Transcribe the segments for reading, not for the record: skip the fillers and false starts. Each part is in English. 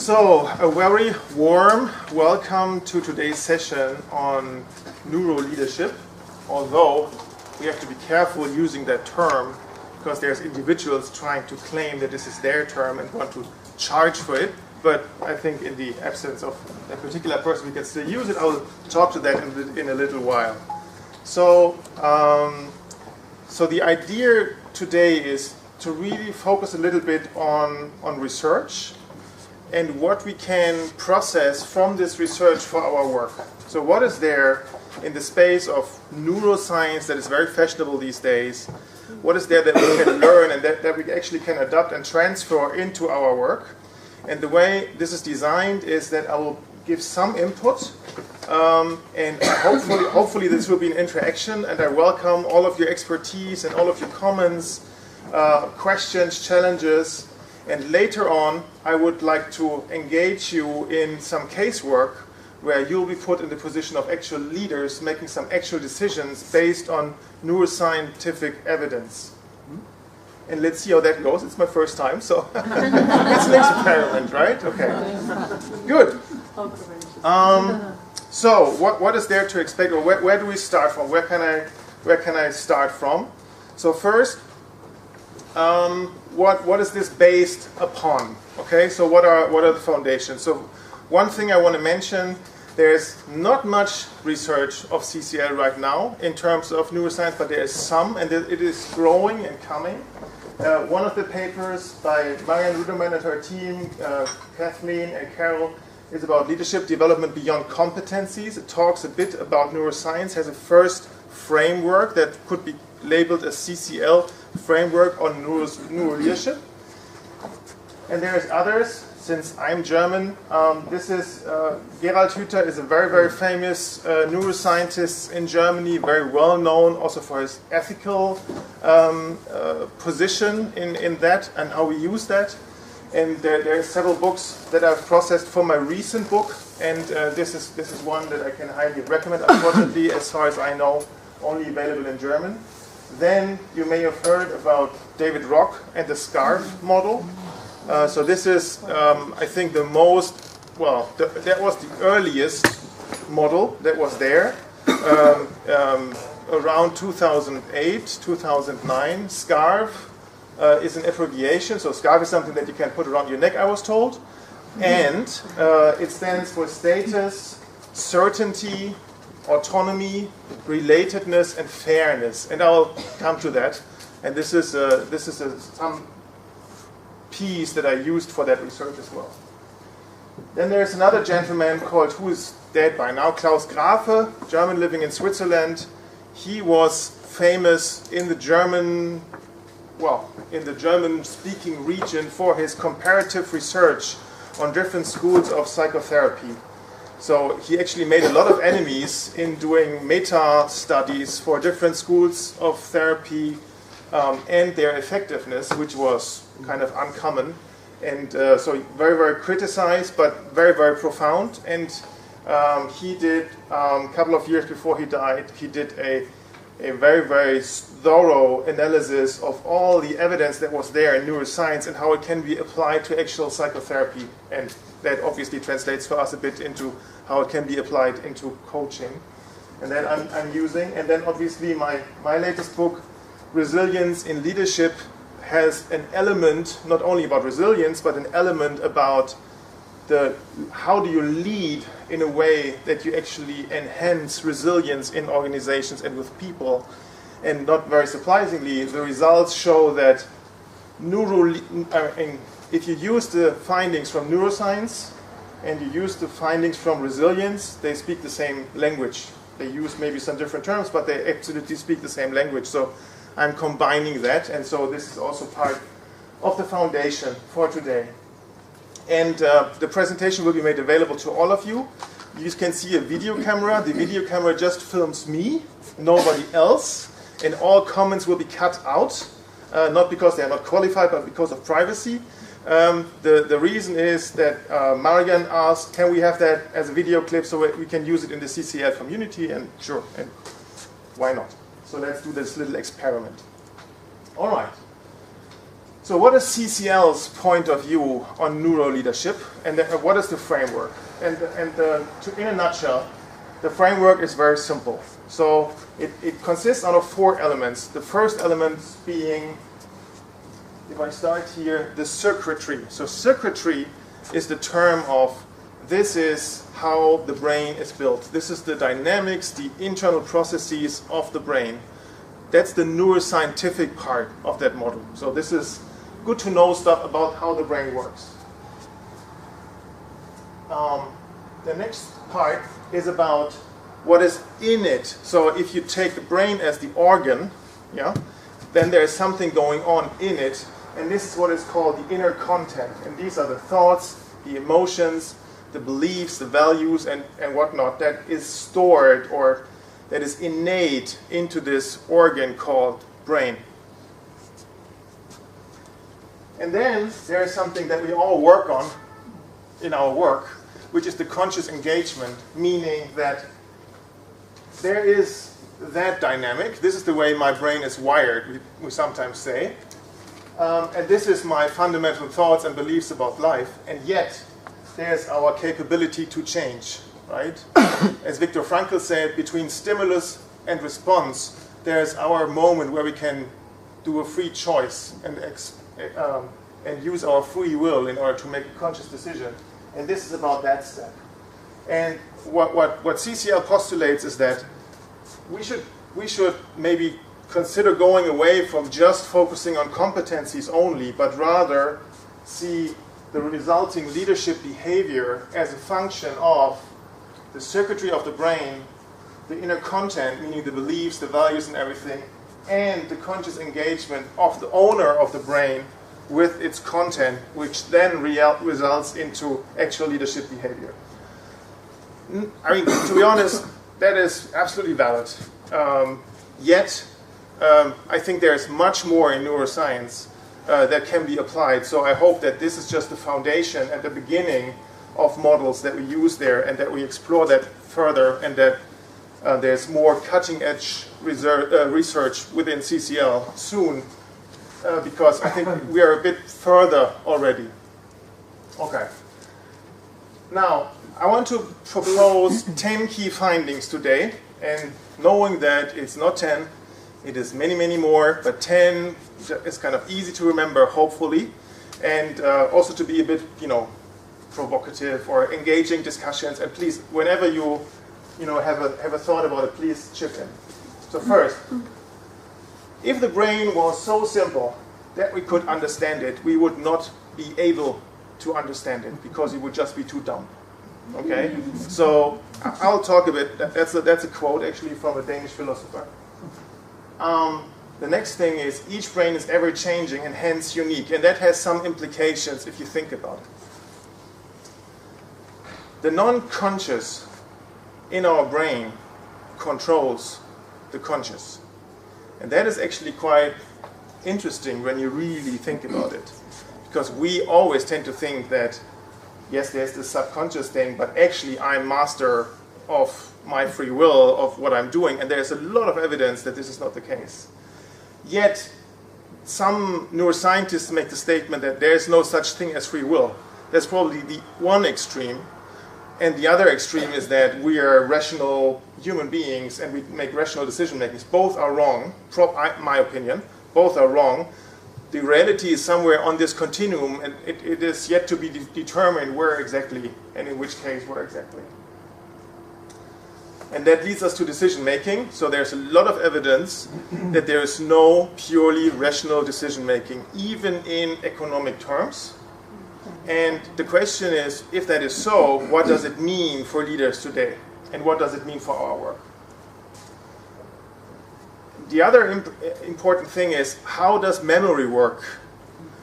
So, a very warm welcome to today's session on neuro-leadership, although we have to be careful using that term because there's individuals trying to claim that this is their term and want to charge for it, but I think in the absence of a particular person we can still use it. I'll talk to that in a little while. So, so the idea today is to really focus a little bit on research and what we can process from this research for our work. So what is there in the space of neuroscience that is very fashionable these days? What is there that we can learn and that we actually can adopt and transfer into our work? And the way this is designed is that I will give some input and hopefully this will be an interaction, and I welcome all of your expertise and all of your comments, questions, challenges. And later on, I would like to engage you in some casework where you'll be put in the position of actual leaders making some actual decisions based on neuroscientific evidence. And let's see how that goes. It's my first time, so it's an experiment, right? Okay, good. So what is there to expect, or where do we start from? Where can I start from? So first, what is this based upon? Okay, so what are the foundations? So one thing I want to mention, there's not much research of CCL right now in terms of neuroscience, but there is some, and it is growing and coming. One of the papers by Marianne Ruderman and her team, Kathleen and Carol, is about leadership development beyond competencies. It talks a bit about neuroscience, has a first framework that could be labeled as CCL framework on neuro-leadership. And there's others. Since I'm German, this is Gerald Hüther is a very, very famous neuroscientist in Germany, very well known also for his ethical position in that and how we use that. And there are several books that I've processed for my recent book, and this is one that I can highly recommend. Unfortunately, as far as I know, only available in German. Then you may have heard about David Rock and the SCARF model. So this is, I think, the most, well, that was the earliest model that was there, around 2008, 2009. SCARF is an abbreviation, so SCARF is something that you can put around your neck, I was told. And it stands for status, certainty, autonomy, relatedness, and fairness. And I'll come to that. And this is some piece that I used for that research as well. Then there's another gentleman called, who is dead by now, Klaus Grafe, German living in Switzerland. He was famous in the German, well, in the German-speaking region for his comparative research on different schools of psychotherapy. So he actually made a lot of enemies in doing meta-studies for different schools of therapy and their effectiveness, which was kind of uncommon. And so very, very criticized, but very, very profound. And he did, a couple of years before he died, he did a very, very thorough analysis of all the evidence that was there in neuroscience and how it can be applied to actual psychotherapy. And that obviously translates for us a bit into how it can be applied into coaching. And then I'm using, and then obviously my latest book, Resilience in Leadership, has an element, not only about resilience, but an element about how do you lead in a way that you actually enhance resilience in organizations and with people. And not very surprisingly, the results show that if you use the findings from neuroscience and you use the findings from resilience, they speak the same language. They use maybe some different terms, but they absolutely speak the same language. So I'm combining that, and so this is also part of the foundation for today. And the presentation will be made available to all of you. You can see a video camera. The video camera just films me, nobody else, and all comments will be cut out, not because they are not qualified, but because of privacy. The reason is that Marianne asked, can we have that as a video clip so we can use it in the CCL community? And sure, and why not? So let's do this little experiment. All right. So what is CCL's point of view on neuro-leadership, and what is the framework? And in a nutshell, the framework is very simple. So it consists out of 4 elements. The first element being, if I start here, the circuitry. So circuitry is the term of, this is how the brain is built. This is the dynamics, the internal processes of the brain. That's the neuroscientific part of that model. So this is good to know stuff about how the brain works. The next part is about what is in it. So if you take the brain as the organ, yeah, then there is something going on in it, and this is what is called the inner content. And these are the thoughts, the emotions, the beliefs, the values, and whatnot that is stored or that is innate into this organ called brain. And then there is something that we all work on in our work, which is the conscious engagement, meaning that there is that dynamic. This is the way my brain is wired, we sometimes say. And this is my fundamental thoughts and beliefs about life. And yet, there's our capability to change, right? As Viktor Frankl said, between stimulus and response, there's our moment where we can do a free choice and use our free will in order to make a conscious decision. And this is about that step. And what CCL postulates is that we should maybe consider going away from just focusing on competencies only, but rather see the resulting leadership behavior as a function of the circuitry of the brain, the inner content, meaning the beliefs, the values, and everything, and the conscious engagement of the owner of the brain with its content, which then results into actual leadership behavior. I mean, to be honest, that is absolutely valid. Yet, I think there's much more in neuroscience that can be applied. So I hope that this is just the foundation at the beginning of models that we use there, and that we explore that further, and that there's more cutting-edge research within CCL soon, because I think we are a bit further already. Okay. Now, I want to propose 10 key findings today, and knowing that it's not 10, it is many, many more, but 10 is kind of easy to remember, hopefully, and also to be a bit, provocative or engaging discussions. And please, whenever you have a thought about it, please chip in. So first, if the brain was so simple that we could understand it, we would not be able to understand it because it would just be too dumb. Okay, so I'll talk a bit. That's a quote actually from a Danish philosopher. The next thing is, each brain is ever changing and hence unique, and that has some implications if you think about it. The non-conscious in our brain controls the conscious, and that is actually quite interesting when you really think about it, because we always tend to think that yes, there's this subconscious thing, but actually I'm master of my free will, of what I'm doing, and there's a lot of evidence that this is not the case. Yet, some neuroscientists make the statement that there's no such thing as free will. That's probably the one extreme, and the other extreme is that we are rational human beings and we make rational decision makings. Both are wrong, my opinion, both are wrong. The reality is somewhere on this continuum, and it is yet to be determined where exactly, and in which case where exactly. And that leads us to decision making. So there's a lot of evidence that there is no purely rational decision making, even in economic terms. And the question is, if that is so, what does it mean for leaders today? And what does it mean for our work? The other important thing is, how does memory work?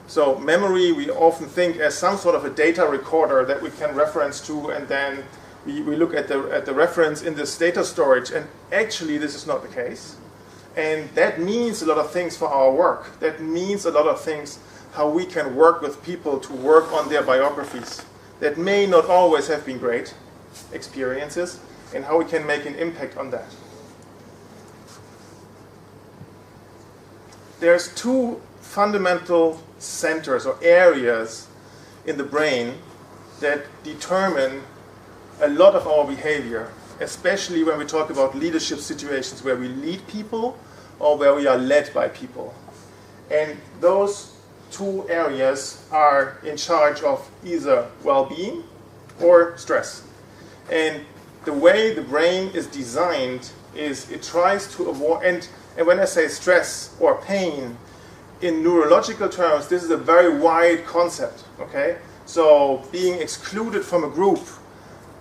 So memory we often think as some sort of a data recorder that we can reference to, and then we look at the reference in this data storage, and actually this is not the case. And that means a lot of things for our work. That means a lot of things how we can work with people to work on their biographies that may not always have been great experiences, and how we can make an impact on that. There's two fundamental centers or areas in the brain that determine a lot of our behavior, especially when we talk about leadership situations where we lead people or where we are led by people. And those two areas are in charge of either well-being or stress. And the way the brain is designed is it tries to avoid, and when I say stress or pain, in neurological terms, this is a very wide concept, okay? So being excluded from a group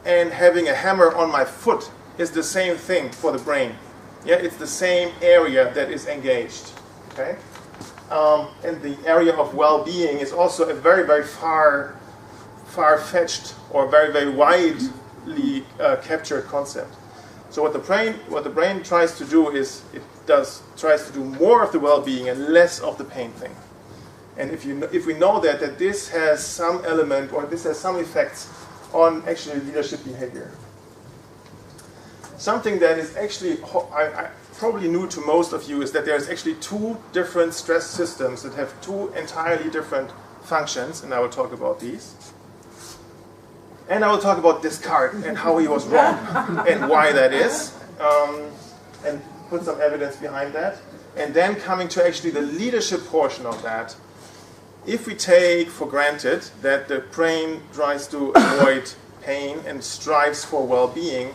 and having a hammer on my foot is the same thing for the brain. Yeah, it's the same area that is engaged, okay? And the area of well-being is also a very, very far-fetched or very, very widely captured concept. So what the brain tries to do is it tries to do more of the well-being and less of the pain thing. And if we know that this has some element or this has some effects on actually leadership behavior. Something that is actually probably new to most of you is that there's actually two different stress systems that have two entirely different functions, and I will talk about these. And I will talk about Descartes and how he was wrong and why that is, and put some evidence behind that. And then coming to actually the leadership portion of that. If we take for granted that the brain tries to avoid pain and strives for well-being,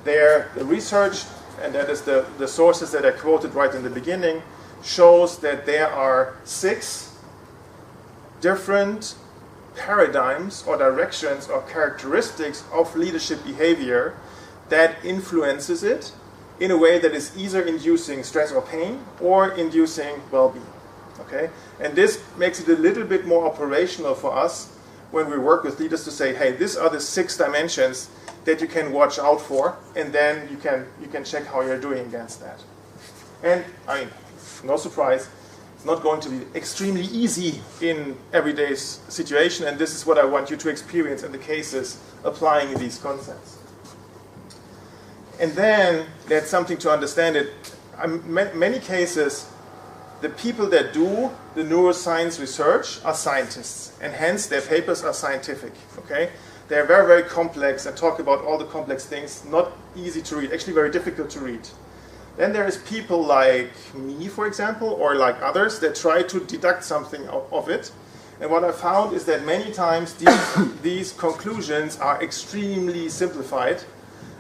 the research, and that is the sources that I quoted right in the beginning, shows that there are 6 different paradigms or directions or characteristics of leadership behavior that influences it in a way that is either inducing stress or pain or inducing well-being. Okay? And this makes it a little bit more operational for us when we work with leaders to say, hey, these are the 6 dimensions that you can watch out for, and then you can check how you're doing against that. And I mean, no surprise, it's not going to be extremely easy in everyday situation, and this is what I want you to experience in the cases applying these concepts. And then there's something to understand it. Many cases, the people that do the neuroscience research are scientists, and hence their papers are scientific. Okay, they're very, very complex and talk about all the complex things. Not easy to read, actually very difficult to read. Then there is people like me, for example, or like others that try to deduct something of it. And what I found is that many times these conclusions are extremely simplified.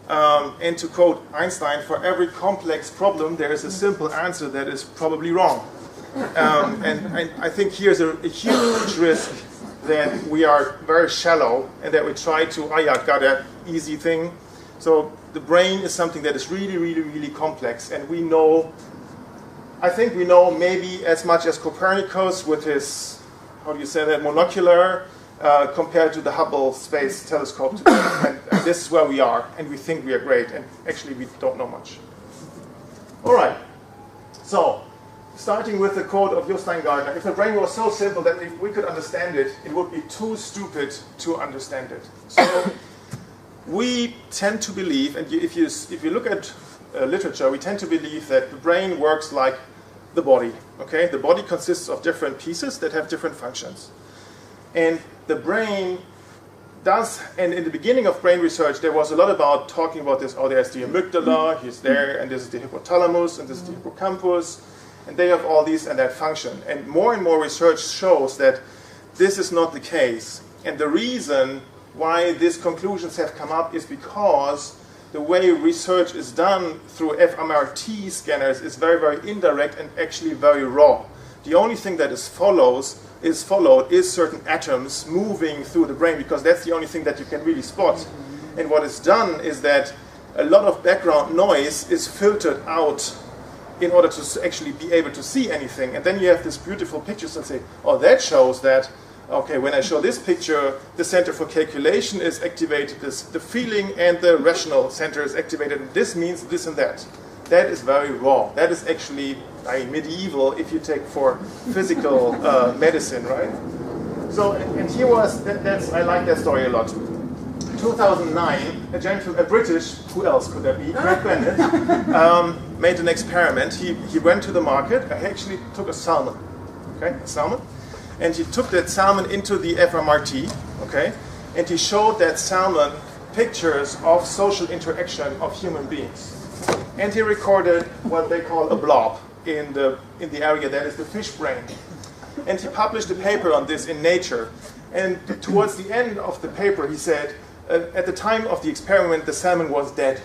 And to quote Einstein, for every complex problem, there is a simple answer that is probably wrong. And I think here's a huge risk that we are very shallow and that we try to, got that easy thing. So the brain is something that is really, really, really complex. And we know, I think we know maybe as much as Copernicus with his, how do you say that, monocular, compared to the Hubble Space Telescope today. And this is where we are, and we think we are great, and actually we don't know much. All right, so starting with the quote of Jostein Gardner, if the brain was so simple that if we could understand it, it would be too stupid to understand it. So we tend to believe, and if you look at literature, we tend to believe that the brain works like the body. Okay, the body consists of different pieces that have different functions. And the brain does, and in the beginning of brain research, there was a lot about talking about this, oh, there's the amygdala, he's there, and this is the hypothalamus, and this is the hippocampus, and they have all these and that function. And more research shows that this is not the case. And the reason why these conclusions have come up is because the way research is done through fMRT scanners is very, very indirect and actually very raw. The only thing that is followed is certain atoms moving through the brain, because that's the only thing that you can really spot. And what is done is that a lot of background noise is filtered out in order to actually be able to see anything. And then you have these beautiful pictures that say, oh, that shows that, okay, when I show this picture, the center for calculation is activated, the feeling and the rational center is activated, and this means this and that. That is very raw. That is actually medieval if you take for physical medicine, right? So, and here was, I like that story a lot. 2009, a British, who else could that be? Greg Bennett, made an experiment. He went to the market and he actually took a salmon. okay, a salmon. And he took that salmon into the fMRT, okay, and he showed that salmon pictures of social interaction of human beings. And he recorded what they call a blob in the area that is the fish brain. And he published a paper on this in Nature. And towards the end of the paper, he said, at the time of the experiment, the salmon was dead.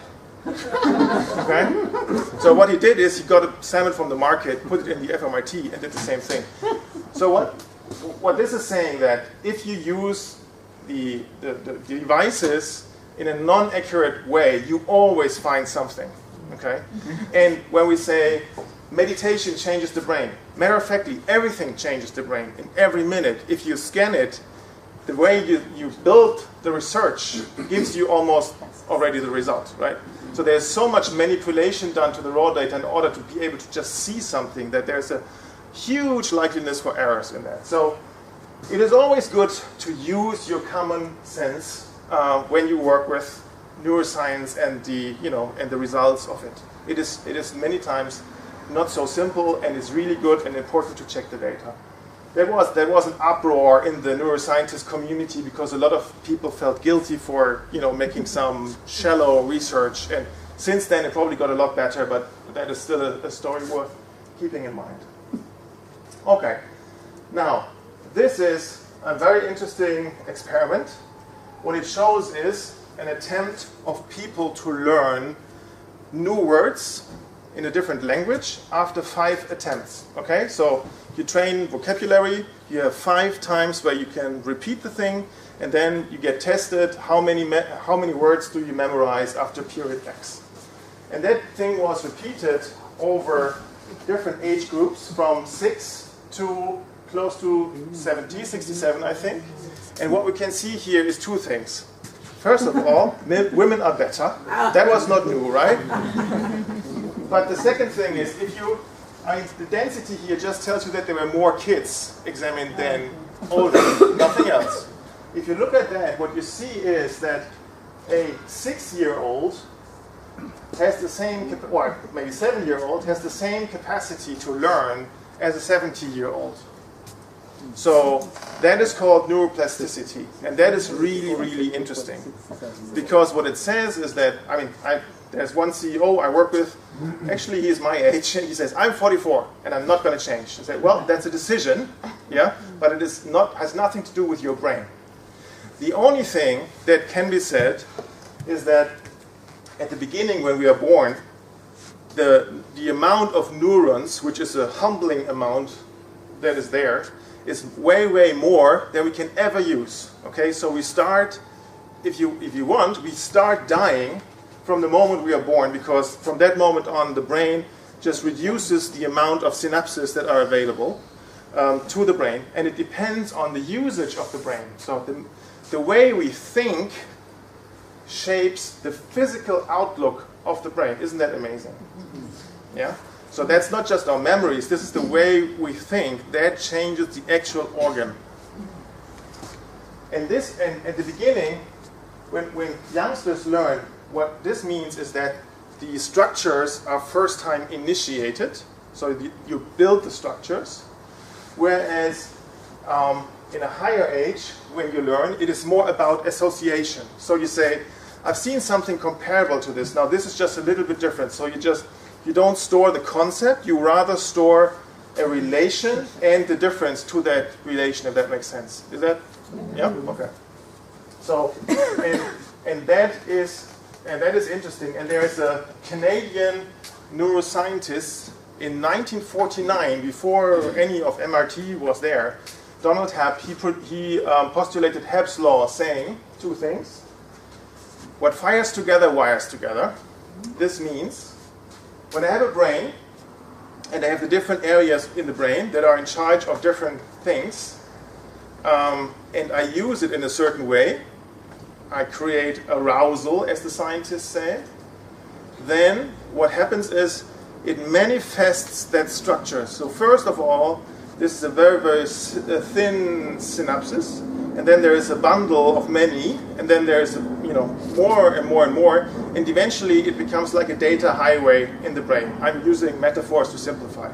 Okay? So what he did is he got a salmon from the market, put it in the fMRT, and did the same thing. So what this is saying that if you use the devices in a non-accurate way, you always find something. Okay? And when we say meditation changes the brain, matter of factly, everything changes the brain in every minute. If you scan it, the way you build the research gives you almost already the result, right? So there's so much manipulation done to the raw data in order to be able to just see something that there's a huge likeliness for errors in that. So it is always good to use your common sense when you work with neuroscience and the results of it. It is many times not so simple, and it's really good and important to check the data. There was an uproar in the neuroscientist community because a lot of people felt guilty for making some shallow research, and since then it probably got a lot better, but that is still a story worth keeping in mind. Okay, now this is a very interesting experiment. What it shows is an attempt of people to learn new words in a different language after 5 attempts. Okay, so you train vocabulary, you have 5 times where you can repeat the thing, and then you get tested how many words do you memorize after period X. And that thing was repeated over different age groups from 6 to close to 70, 67 I think. And what we can see here is 2 things. First of all, women are better. That was not new, right? But the second thing is, the density here just tells you that there were more kids examined than older, nothing else. If you look at that, what you see is that a 6-year-old has the same, or maybe 7-year-old has the same capacity to learn as a 70-year-old. So that is called neuroplasticity, and that is really, really interesting. Because what it says is that, there's one CEO I work with, actually he's my age, and he says, I'm 44 and I'm not going to change. I say, well, that's a decision, yeah, but it has nothing to do with your brain. The only thing that can be said is that at the beginning when we are born, the amount of neurons, which is a humbling amount that is there, is way, way more than we can ever use. Okay, so we start, if you want, we start dying from the moment we are born, because from that moment on the brain just reduces the amount of synapses that are available to the brain, and it depends on the usage of the brain. So the way we think shapes the physical outlook of the brain. Isn't that amazing? Yeah? So that's not just our memories, this is the way we think. That changes the actual organ. And at the beginning, when youngsters learn, what this means is that the structures are first time initiated, so you build the structures, whereas in a higher age, when you learn, it is more about association. So you say, I've seen something comparable to this, now this is just a little bit different, so you don't store the concept, you rather store a relation and the difference to that relation, if that makes sense. Is that? Yeah? Okay. So, and that is interesting. And there is a Canadian neuroscientist in 1949, before any of MRT was there, Donald Hebb, he postulated Hebb's law, saying 2 things. What fires together wires together. This means when I have a brain, and I have the different areas in the brain that are in charge of different things, and I use it in a certain way, I create arousal, as the scientists say, then what happens is it manifests that structure. So first of all, this is a very, very thin synapses, and then there is a bundle of many, and then there is more and more and more, and eventually it becomes like a data highway in the brain. I'm using metaphors to simplify.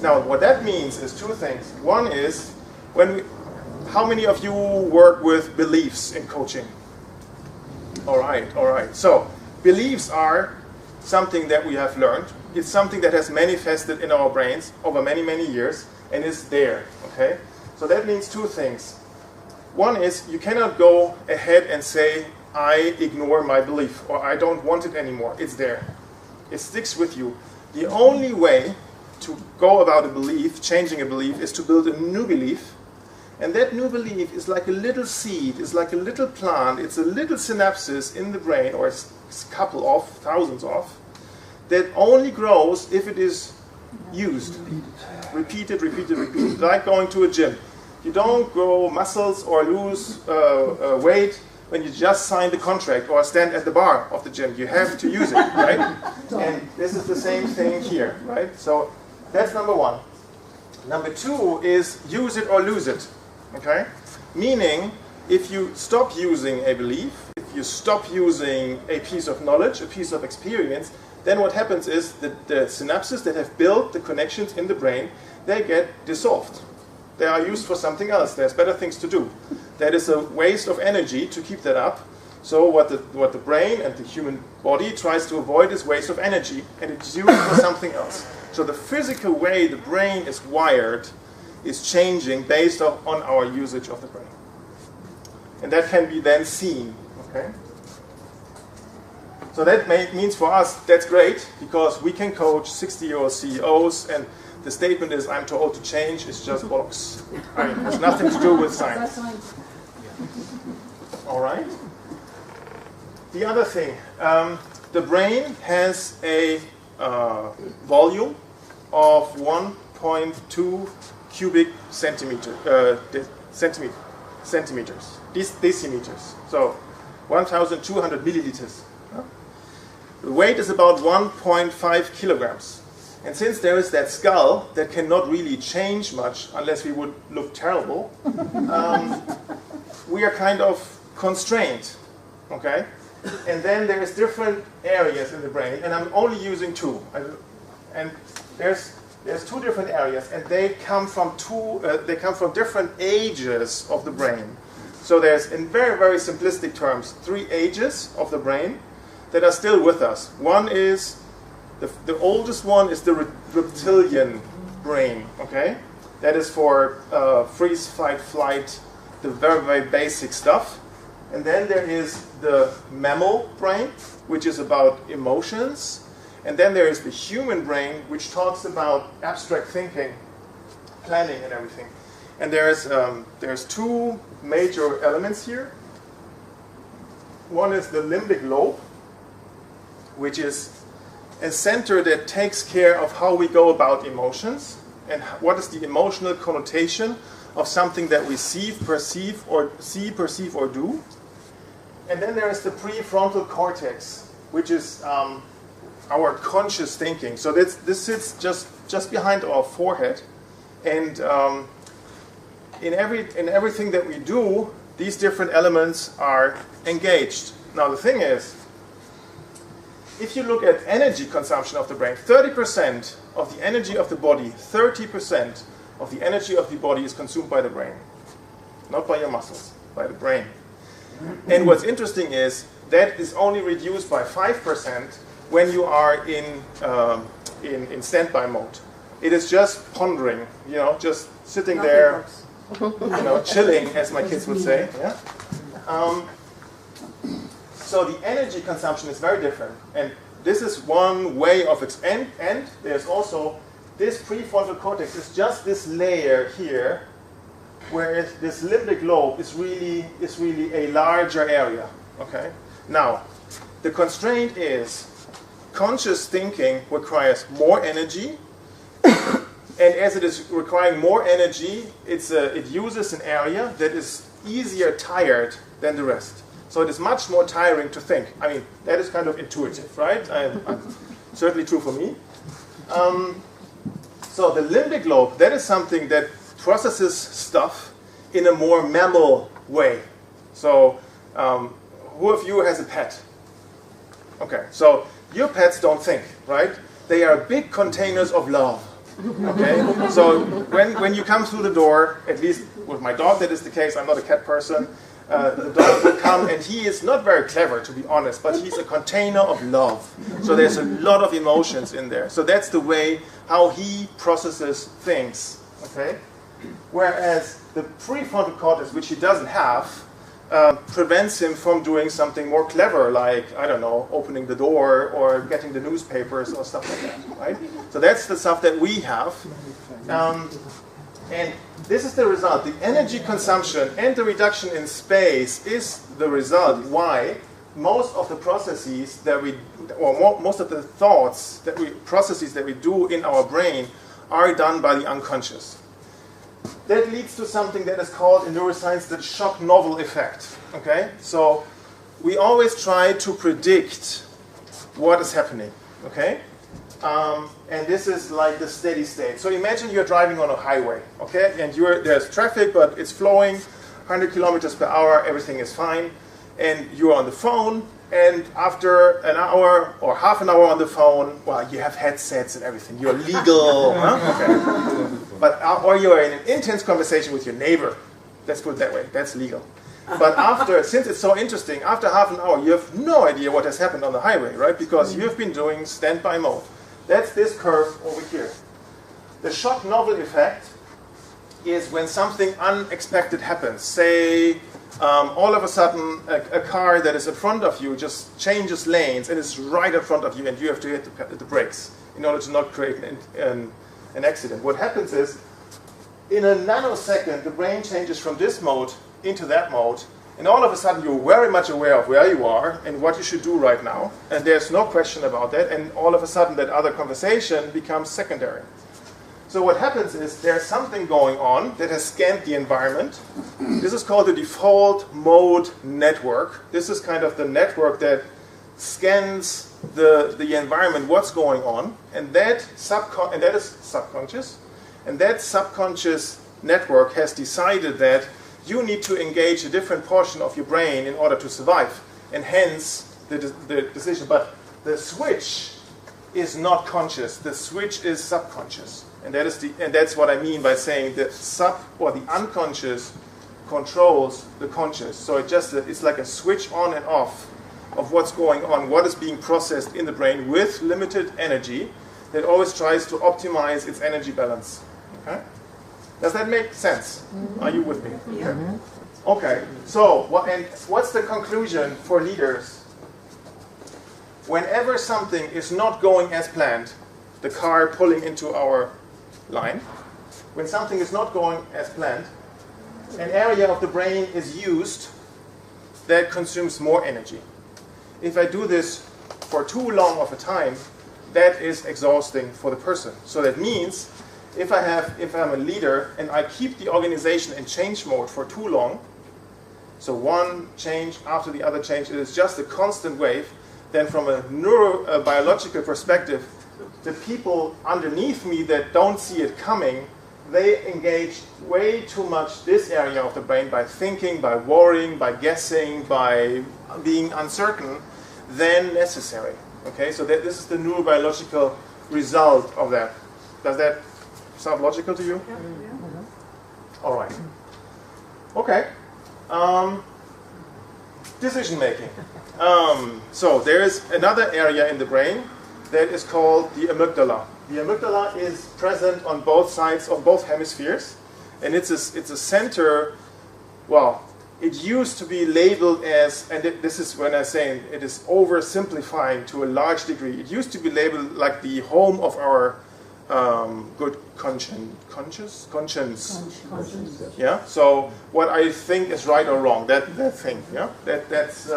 Now, what that means is two things. One is, how many of you work with beliefs in coaching? All right, all right. So, beliefs are something that we have learned. It's something that has manifested in our brains over many, many years and is there, okay? So that means two things. One is you cannot go ahead and say, I ignore my belief, or I don't want it anymore. It's there. It sticks with you. The only way to go about a belief, changing a belief, is to build a new belief. And that new belief is like a little seed, it's like a little plant, it's a little synapses in the brain, or it's a couple of, thousands of, that only grows if it is used. Repeated, repeated, repeated. Like going to a gym. You don't grow muscles or lose weight when you just sign the contract or stand at the bar of the gym. You have to use it, right? And this is the same thing here, right? So that's number one. Number two is use it or lose it, okay? Meaning, if you stop using a belief, if you stop using a piece of knowledge, a piece of experience, then what happens is that the synapses that have built the connections in the brain, they get dissolved. They are used for something else. There's better things to do. That is a waste of energy to keep that up. So what the brain and the human body tries to avoid is waste of energy, and it's used for something else. So the physical way the brain is wired is changing based on our usage of the brain. And that can be then seen, okay? So that means for us, that's great, because we can coach 60-year-old CEOs, and the statement is, I'm too old to change, it's just bollocks. I mean, it has nothing to do with science. All right? The other thing, the brain has a volume of 1.2 cubic centimeters, decimeters. So 1,200 milliliters. The weight is about 1.5 kilograms. And since there is that skull that cannot really change much unless we would look terrible, we are kind of constrained, okay? And then there's different areas in the brain, and I'm only using two. And there's two different areas, and they come from different ages of the brain. So there's, in very, very simplistic terms, 3 ages of the brain that are still with us. One is the oldest one is the reptilian brain, okay? That is for freeze, fight, flight, the very, very basic stuff. And then there is the mammal brain, which is about emotions. And then there is the human brain, which talks about abstract thinking, planning, and everything. And there's two major elements here. One is the limbic lobe, which is a center that takes care of how we go about emotions and what is the emotional connotation of something that we see, perceive, or do. And then there is the prefrontal cortex, which is our conscious thinking. So this sits just behind our forehead, and in everything that we do, these different elements are engaged. Now the thing is, if you look at energy consumption of the brain, 30% of the energy of the body, 30% of the energy of the body is consumed by the brain. Not by your muscles, by the brain. And what's interesting is that is only reduced by 5% when you are in standby mode. It is just pondering, just sitting there, chilling, as my kids would say. Yeah? So the energy consumption is very different, and this is one way of and there's also this prefrontal cortex is just this layer here, whereas this limbic lobe is really a larger area. Okay. Now, the constraint is conscious thinking requires more energy, and as it is requiring more energy, it uses an area that is easier tired than the rest. So it is much more tiring to think. I mean, that is kind of intuitive, right? Certainly true for me. So the limbic lobe, that is something that processes stuff in a more mammal way. So who of you has a pet? Okay, so your pets don't think, right? They are big containers of love. Okay? So when you come through the door, at least with my dog that is the case, I'm not a cat person, the dog will come, and he is not very clever, to be honest, but he's a container of love. So there's a lot of emotions in there. So that's the way how he processes things. Okay? Whereas the prefrontal cortex, which he doesn't have, prevents him from doing something more clever, like, I don't know, opening the door or getting the newspapers or stuff like that, right? So that's the stuff that we have. And this is the result. The energy consumption and the reduction in space is the result why most of the processes that we, or most of the thoughts that we, processes that we do in our brain are done by the unconscious. That leads to something that is called in neuroscience the shock novel effect. Okay? So we always try to predict what is happening. Okay? And this is like the steady state. So imagine you're driving on a highway, okay? And there's traffic, but it's flowing 100 kilometers per hour, everything is fine. And you're on the phone, and after an hour or half an hour on the phone, well, you have headsets and everything. You're legal, huh? Okay. But, or you're in an intense conversation with your neighbor. Let's put it that way, that's legal. But after, since it's so interesting, after half an hour, you have no idea what has happened on the highway, right? Because you've been doing standby mode. That's this curve over here. The shock novel effect is when something unexpected happens. Say, all of a sudden, a car that is in front of you just changes lanes and is right in front of you, and you have to hit the brakes in order to not create an accident. What happens is, in a nanosecond, the brain changes from this mode into that mode, and all of a sudden you're very much aware of where you are and what you should do right now, and there's no question about that, and all of a sudden that other conversation becomes secondary. So what happens is there's something going on that has scanned the environment. This is called the default mode network. This is kind of the network that scans the environment, what's going on, and that is subconscious, and that subconscious network has decided that you need to engage a different portion of your brain in order to survive, and hence the decision. But the switch is not conscious. The switch is subconscious, and that's what I mean by saying the the unconscious controls the conscious. So it's like a switch on and off of what's going on, what is being processed in the brain with limited energy that always tries to optimize its energy balance. Okay? Does that make sense? Are you with me? Yeah. Okay, so what's the conclusion for leaders? Whenever something is not going as planned, the car pulling into our line, when something is not going as planned, an area of the brain is used that consumes more energy. If I do this for too long of a time, that is exhausting for the person. So that means if I'm a leader and I keep the organization in change mode for too long, so one change after the other change, it is just a constant wave, then from a neurobiological perspective, the people underneath me that don't see it coming, they engage way too much this area of the brain by thinking, by worrying, by guessing, by being uncertain than necessary. Okay, so this is the neurobiological result of that. Does that sound logical to you? Yeah. All right. Okay. Decision making. So there is another area in the brain that is called the amygdala. The amygdala is present on both sides of both hemispheres, and it's a center. Well, it used to be labeled as, and this is when I'm saying it is oversimplifying to a large degree. It used to be labeled like the home of our good conscience. Yeah. So what I think is right or wrong, that thing. Yeah. That's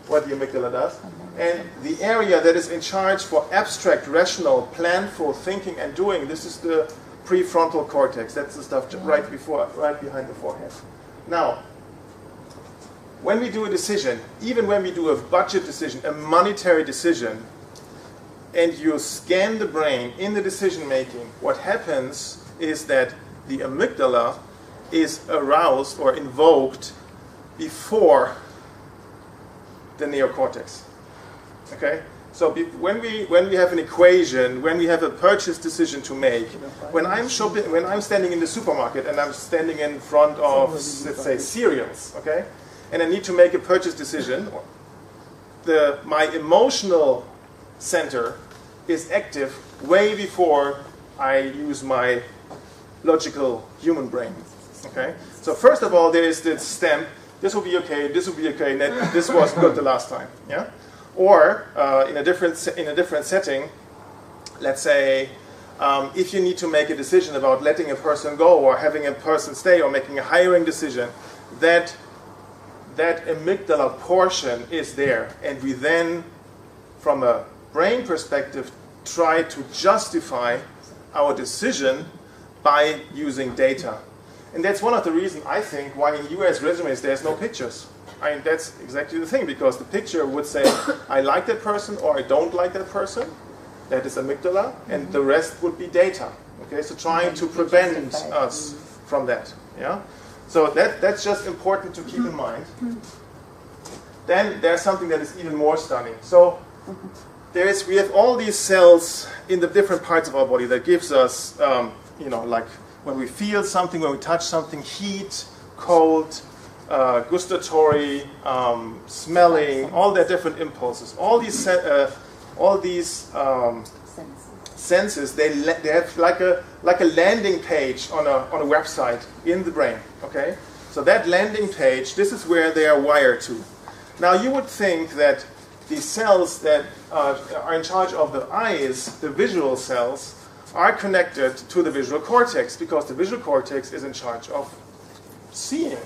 what the amygdala does. And the area that is in charge for abstract, rational, planful thinking and doing, this is the prefrontal cortex. That's the stuff right behind the forehead. Now, when we do a decision, even when we do a budget decision, a monetary decision, and you scan the brain in the decision making, what happens is that the amygdala is aroused or invoked before the neocortex. Okay? So when we have an equation, when we have a purchase decision to make, when I'm standing in the supermarket and I'm standing in front of, let's say, cereals, okay, and I need to make a purchase decision, my emotional center is active way before I use my logical human brain. Okay. So first of all, there is this stamp. This will be okay. This will be okay. And this was good the last time. Yeah. Or in a different setting, let's say if you need to make a decision about letting a person go or having a person stay or making a hiring decision, that amygdala portion is there, and we then, from a brain perspective, try to justify our decision by using data. And that's one of the reasons, I think, why in US resumes there's no pictures. I mean, that's exactly the thing, because the picture would say, I like that person or I don't like that person. That is amygdala, and the rest would be data. Okay, so trying to prevent us from that. Yeah. So that's just important to keep in mind. Then there's something that is even more stunning. So we have all these cells in the different parts of our body that gives us, like when we feel something, when we touch something, heat, cold, gustatory, smelling, all their different impulses. All these senses, they have like a landing page on a website in the brain. Okay, so that landing page, this is where they are wired to. Now you would think that the cells that are in charge of the eyes, the visual cells, are connected to the visual cortex, because the visual cortex is in charge of seeing.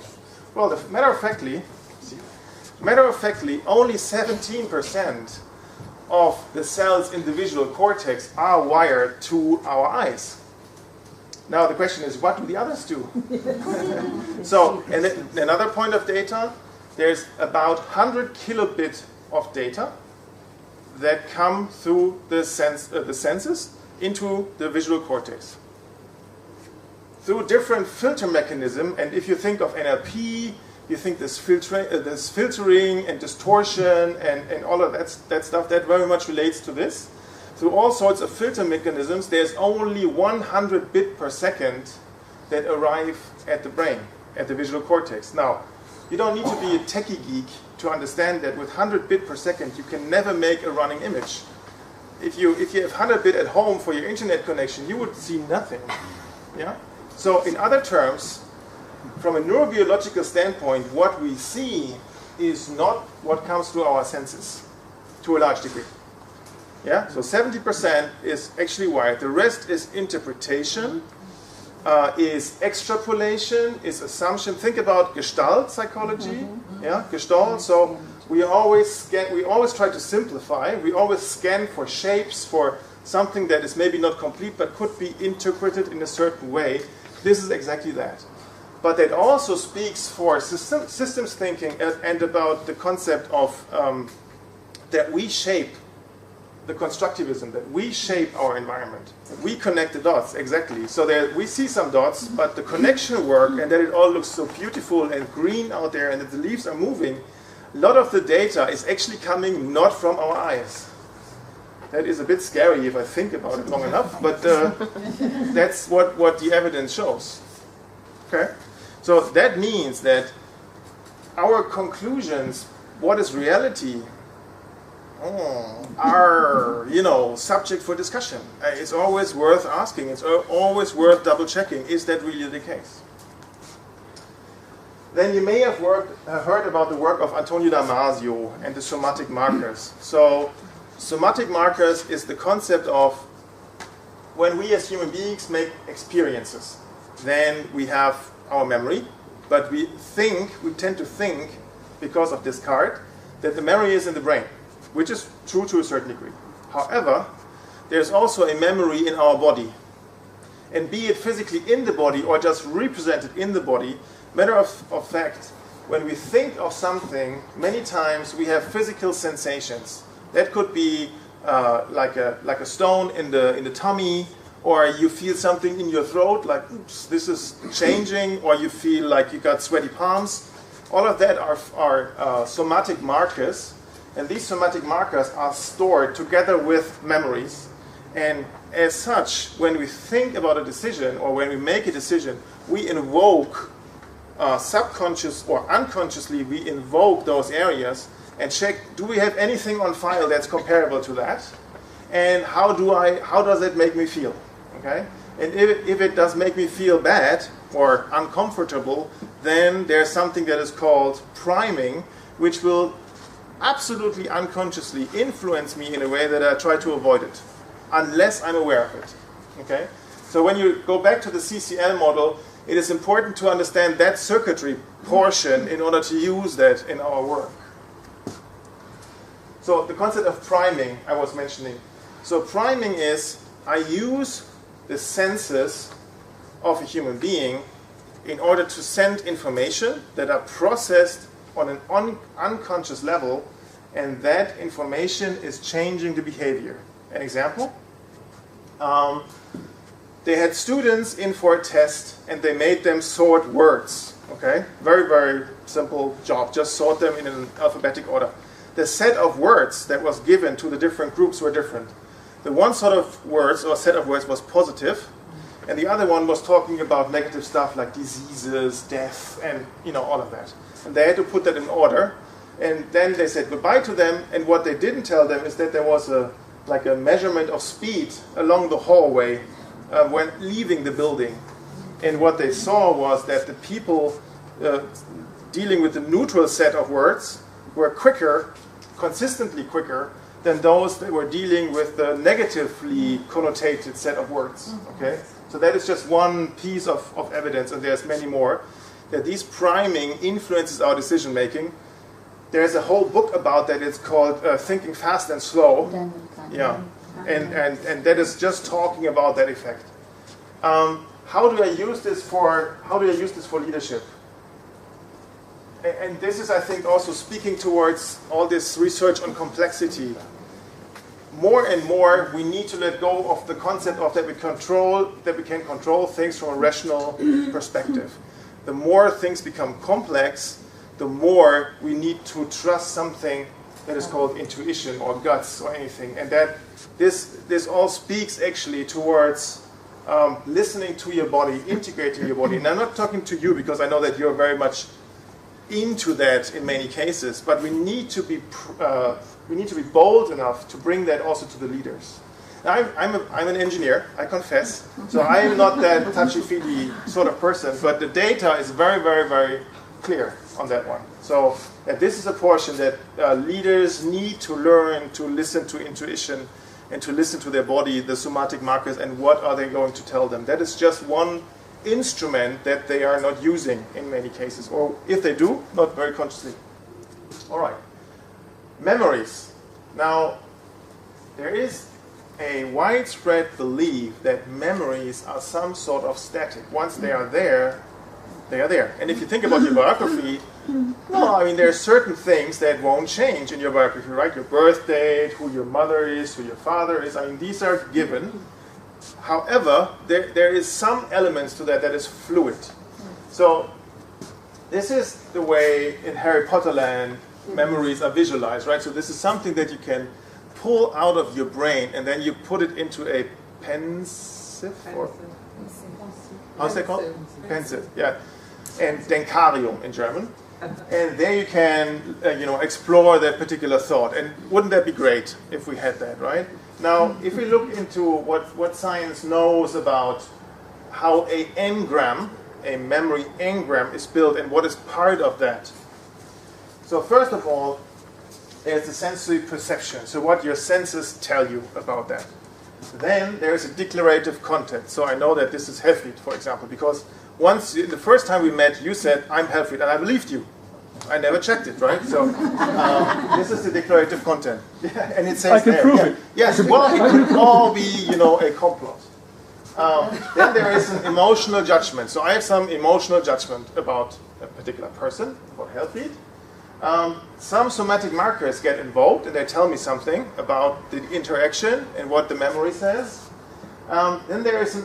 Well, matter of factly, only 17% of the cells in the visual cortex are wired to our eyes. Now the question is, what do the others do? So, and another point of data, there's about 100 kilobit of data that come through the senses into the visual cortex. Through different filter mechanism, and if you think of NLP, you think this filtering and distortion and all of that stuff, that very much relates to this. Through all sorts of filter mechanisms, there's only 100 bit per second that arrive at the brain, at the visual cortex. Now, you don't need to be a techie geek to understand that with 100 bit per second, you can never make a running image. If you have 100 bit at home for your internet connection, you would see nothing. Yeah? So in other terms, from a neurobiological standpoint, what we see is not what comes through our senses, to a large degree. Yeah? So 70% is actually wired. The rest is interpretation, is extrapolation, is assumption. Think about Gestalt psychology. Yeah? Gestalt. So we always try to simplify. We always scan for shapes, for something that is maybe not complete but could be interpreted in a certain way. This is exactly that. But that also speaks for systems thinking and about the concept of that we shape the constructivism, that we shape our environment. We connect the dots, exactly. So that we see some dots, but the connection work, and that it all looks so beautiful and green out there and that the leaves are moving, a lot of the data is actually coming not from our eyes. That is a bit scary if I think about it long enough, but that's what the evidence shows. Okay? So that means that our conclusions, what is reality, are, subject for discussion. It's always worth asking. It's always worth double checking. Is that really the case? Then you may have heard about the work of Antonio Damasio and the somatic markers. So somatic markers is the concept of when we as human beings make experiences, then we have our memory, but we tend to think, because of Descartes, that the memory is in the brain, which is true to a certain degree. However, there's also a memory in our body. And be it physically in the body or just represented in the body, matter of fact, when we think of something, many times we have physical sensations. That could be like a stone in the tummy, or you feel something in your throat, like, oops, this is changing, or you feel like you got sweaty palms. All of that are somatic markers. And these somatic markers are stored together with memories. And as such, when we think about a decision or when we make a decision, we invoke subconscious or unconsciously, we invoke those areas and check, do we have anything on file that's comparable to that? And how does it make me feel? Okay? And if it does make me feel bad or uncomfortable, then there's something that is called priming, which will absolutely unconsciously influence me in a way that I try to avoid it, unless I'm aware of it. Okay? So when you go back to the CCL model, it is important to understand that circuitry portion in order to use that in our work. So the concept of priming I was mentioning. So priming is, I use the senses of a human being in order to send information that are processed on an unconscious level, and that information is changing the behavior. An example? They had students in for a test and they made them sort words. Okay? Very, very simple job. Just sort them in an alphabetic order. The set of words that was given to the different groups were different. The one sort of words or set of words was positive, and the other one was talking about negative stuff like diseases, death, and all of that. And they had to put that in order. And then they said goodbye to them. And what they didn't tell them is that there was a measurement of speed along the hallway when leaving the building. And what they saw was that the people dealing with the neutral set of words were quicker, consistently quicker, than those that were dealing with the negatively connotated set of words. Okay? So that is just one piece of evidence, and there's many more, that these priming influences our decision making. There's a whole book about that. It's called Thinking Fast and Slow. Yeah, and that is just talking about that effect. How do I use this for leadership? And this is, I think, also speaking towards all this research on complexity. More and more, we need to let go of the concept of that we can control things from a rational perspective. The more things become complex, the more we need to trust something that is called intuition or guts or anything. And that this all speaks actually towards listening to your body, integrating your body. And I'm not talking to you because I know that you're very much into that in many cases, but we need to be bold enough to bring that also to the leaders. Now, I'm an engineer, I confess, so I am not that touchy-feely sort of person, but the data is very, very, very clear on that one. So this is a portion that leaders need to learn to listen to intuition and to listen to their body, the somatic markers, and what are they going to tell them. That is just one instrument that they are not using in many cases, or if they do, not very consciously. All right. Memories. Now, there is a widespread belief that memories are some sort of static. Once they are there, they are there. And if you think about your biography, well, I mean, there are certain things that won't change in your biography, right? Your birth date, who your mother is, who your father is. I mean, these are given. However, there is some elements to that is fluid. So this is the way in Harry Potter land memories are visualized, right? So this is something that you can pull out of your brain and then you put it into a pensieve, or how's that called? Pensieve, yeah. And Denkarium in German. And there you can, explore that particular thought. And wouldn't that be great if we had that, right? Now, if we look into what science knows about how a engram, a memory engram, is built and what is part of that. So first of all, there's the sensory perception, so what your senses tell you about that. Then there's a declarative content. So I know that this is Helfried, for example, because the first time we met, you said, I'm Helfried, and I believed you. I never checked it, right? So this is the declarative content. Yeah, and it says I can there. prove Yeah. it. Yes, well, it could all be, a complot. Then there is an emotional judgment. So I have some emotional judgment about a particular person, about Helfried. Some somatic markers get invoked and they tell me something about the interaction and what the memory says. Then there is an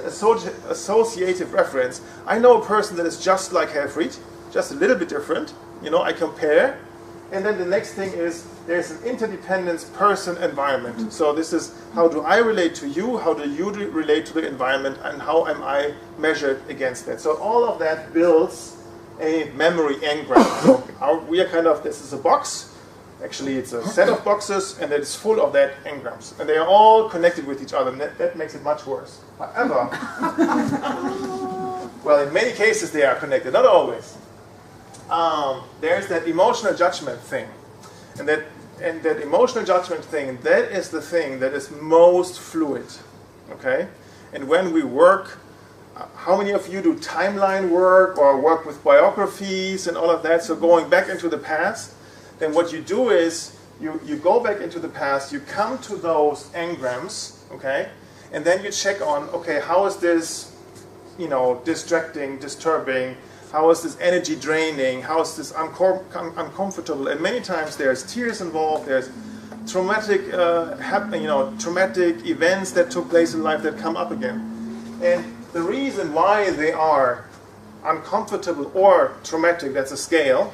associative reference. I know a person that is just like Helfried, just a little bit different. I compare, And then the next thing is there's an interdependence person-environment. So this is how do I relate to you, how do you relate to the environment, and how am I measured against that. So all of that builds a memory engram. So we are kind of, this is a box. Actually, it's a set of boxes, and it's full of that engrams. And they are all connected with each other, and that makes it much worse. However, well, in many cases they are connected, not always. There's that emotional judgment thing. And that emotional judgment thing, that is the thing that is most fluid. Okay? And when we work, how many of you do timeline work or work with biographies and all of that? So going back into the past, then what you do is you go back into the past, you come to those engrams, okay? And then you check on, okay, how is this, distracting, disturbing? How is this energy draining? How is this uncomfortable? And many times there's tears involved. There's traumatic, traumatic events that took place in life that come up again. And the reason why they are uncomfortable or traumatic, that's a scale,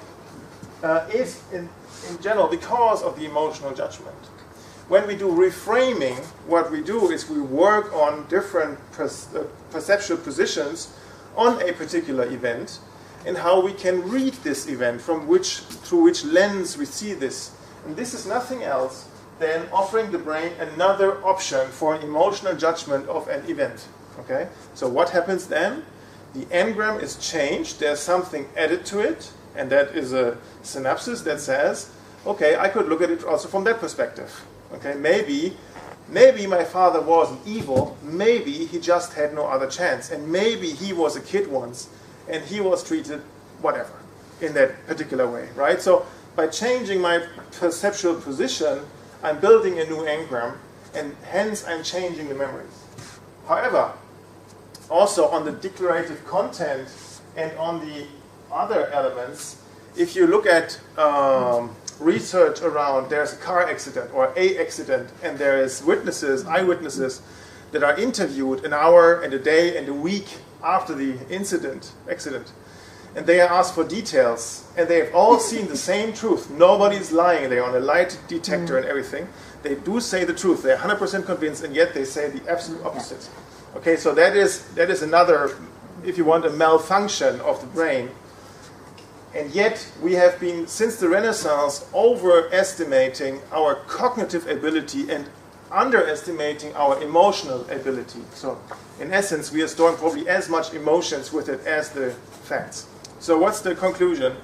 is in general because of the emotional judgment. When we do reframing, what we do is we work on different perceptual positions on a particular event and how we can read this event, through which lens we see this. And this is nothing else than offering the brain another option for an emotional judgment of an event. Okay? So what happens then? The engram is changed, there's something added to it, and that is a synapsis that says, okay, I could look at it also from that perspective. Okay, maybe my father wasn't evil, maybe he just had no other chance, and maybe he was a kid once, and he was treated whatever, in that particular way, right? So by changing my perceptual position, I'm building a new engram, and hence I'm changing the memories. However, also on the declarative content and on the other elements, if you look at research around there's a car accident or a accident and there is witnesses, eyewitnesses that are interviewed an hour and a day and a week after the accident, and they are asked for details and they have all seen the same truth. Nobody's lying. They're on a lie detector and everything. They do say the truth. They're 100% convinced, and yet they say the absolute opposite. Okay, so that is another, if you want, a malfunction of the brain. And yet, we have been, since the Renaissance, overestimating our cognitive ability and underestimating our emotional ability. So, in essence, we are storing probably as much emotions with it as the facts. So, what's the conclusion?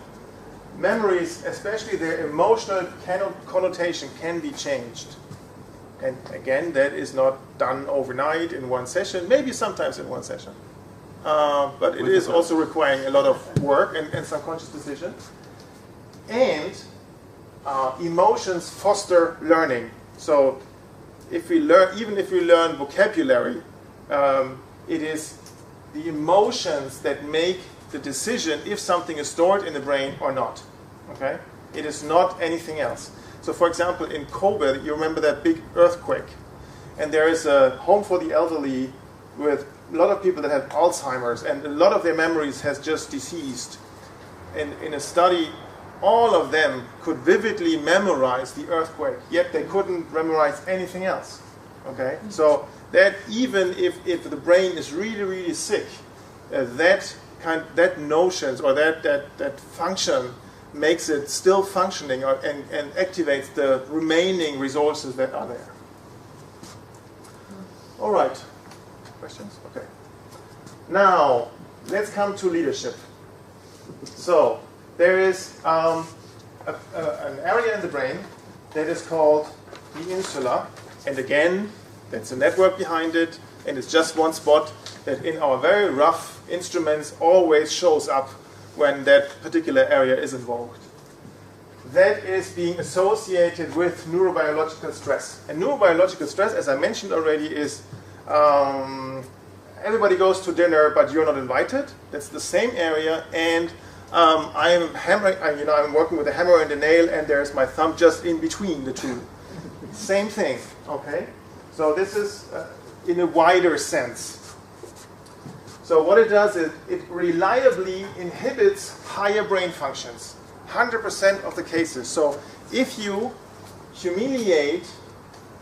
Memories, especially their emotional connotation, can be changed. And again, that is not done overnight in one session, maybe sometimes in one session. But it is also requiring a lot of work and some conscious decision. And emotions foster learning. So if we learn, even if we learn vocabulary, it is the emotions that make the decision if something is stored in the brain or not. Okay? It is not anything else. So for example, in Kobe, you remember that big earthquake. And there is a home for the elderly with a lot of people that have Alzheimer's, and a lot of their memories has just deceased. And in a study, all of them could vividly memorize the earthquake, yet they couldn't memorize anything else. Okay? So that even if the brain is really, really sick, that notions or that function makes it still functioning and activates the remaining resources that are there. All right. Questions? Okay. Now, let's come to leadership. So, there is an area in the brain that is called the insula. And again, that's a network behind it. And it's just one spot that in our very rough instruments always shows up when that particular area is involved. That is being associated with neurobiological stress. And neurobiological stress, as I mentioned already, is everybody goes to dinner, but you're not invited. That's the same area. And I'm hammering. I'm working with a hammer and a nail, and there's my thumb just in between the two. Same thing. Okay. So this is in a wider sense. So what it does is it reliably inhibits higher brain functions. 100% of the cases. So if you humiliate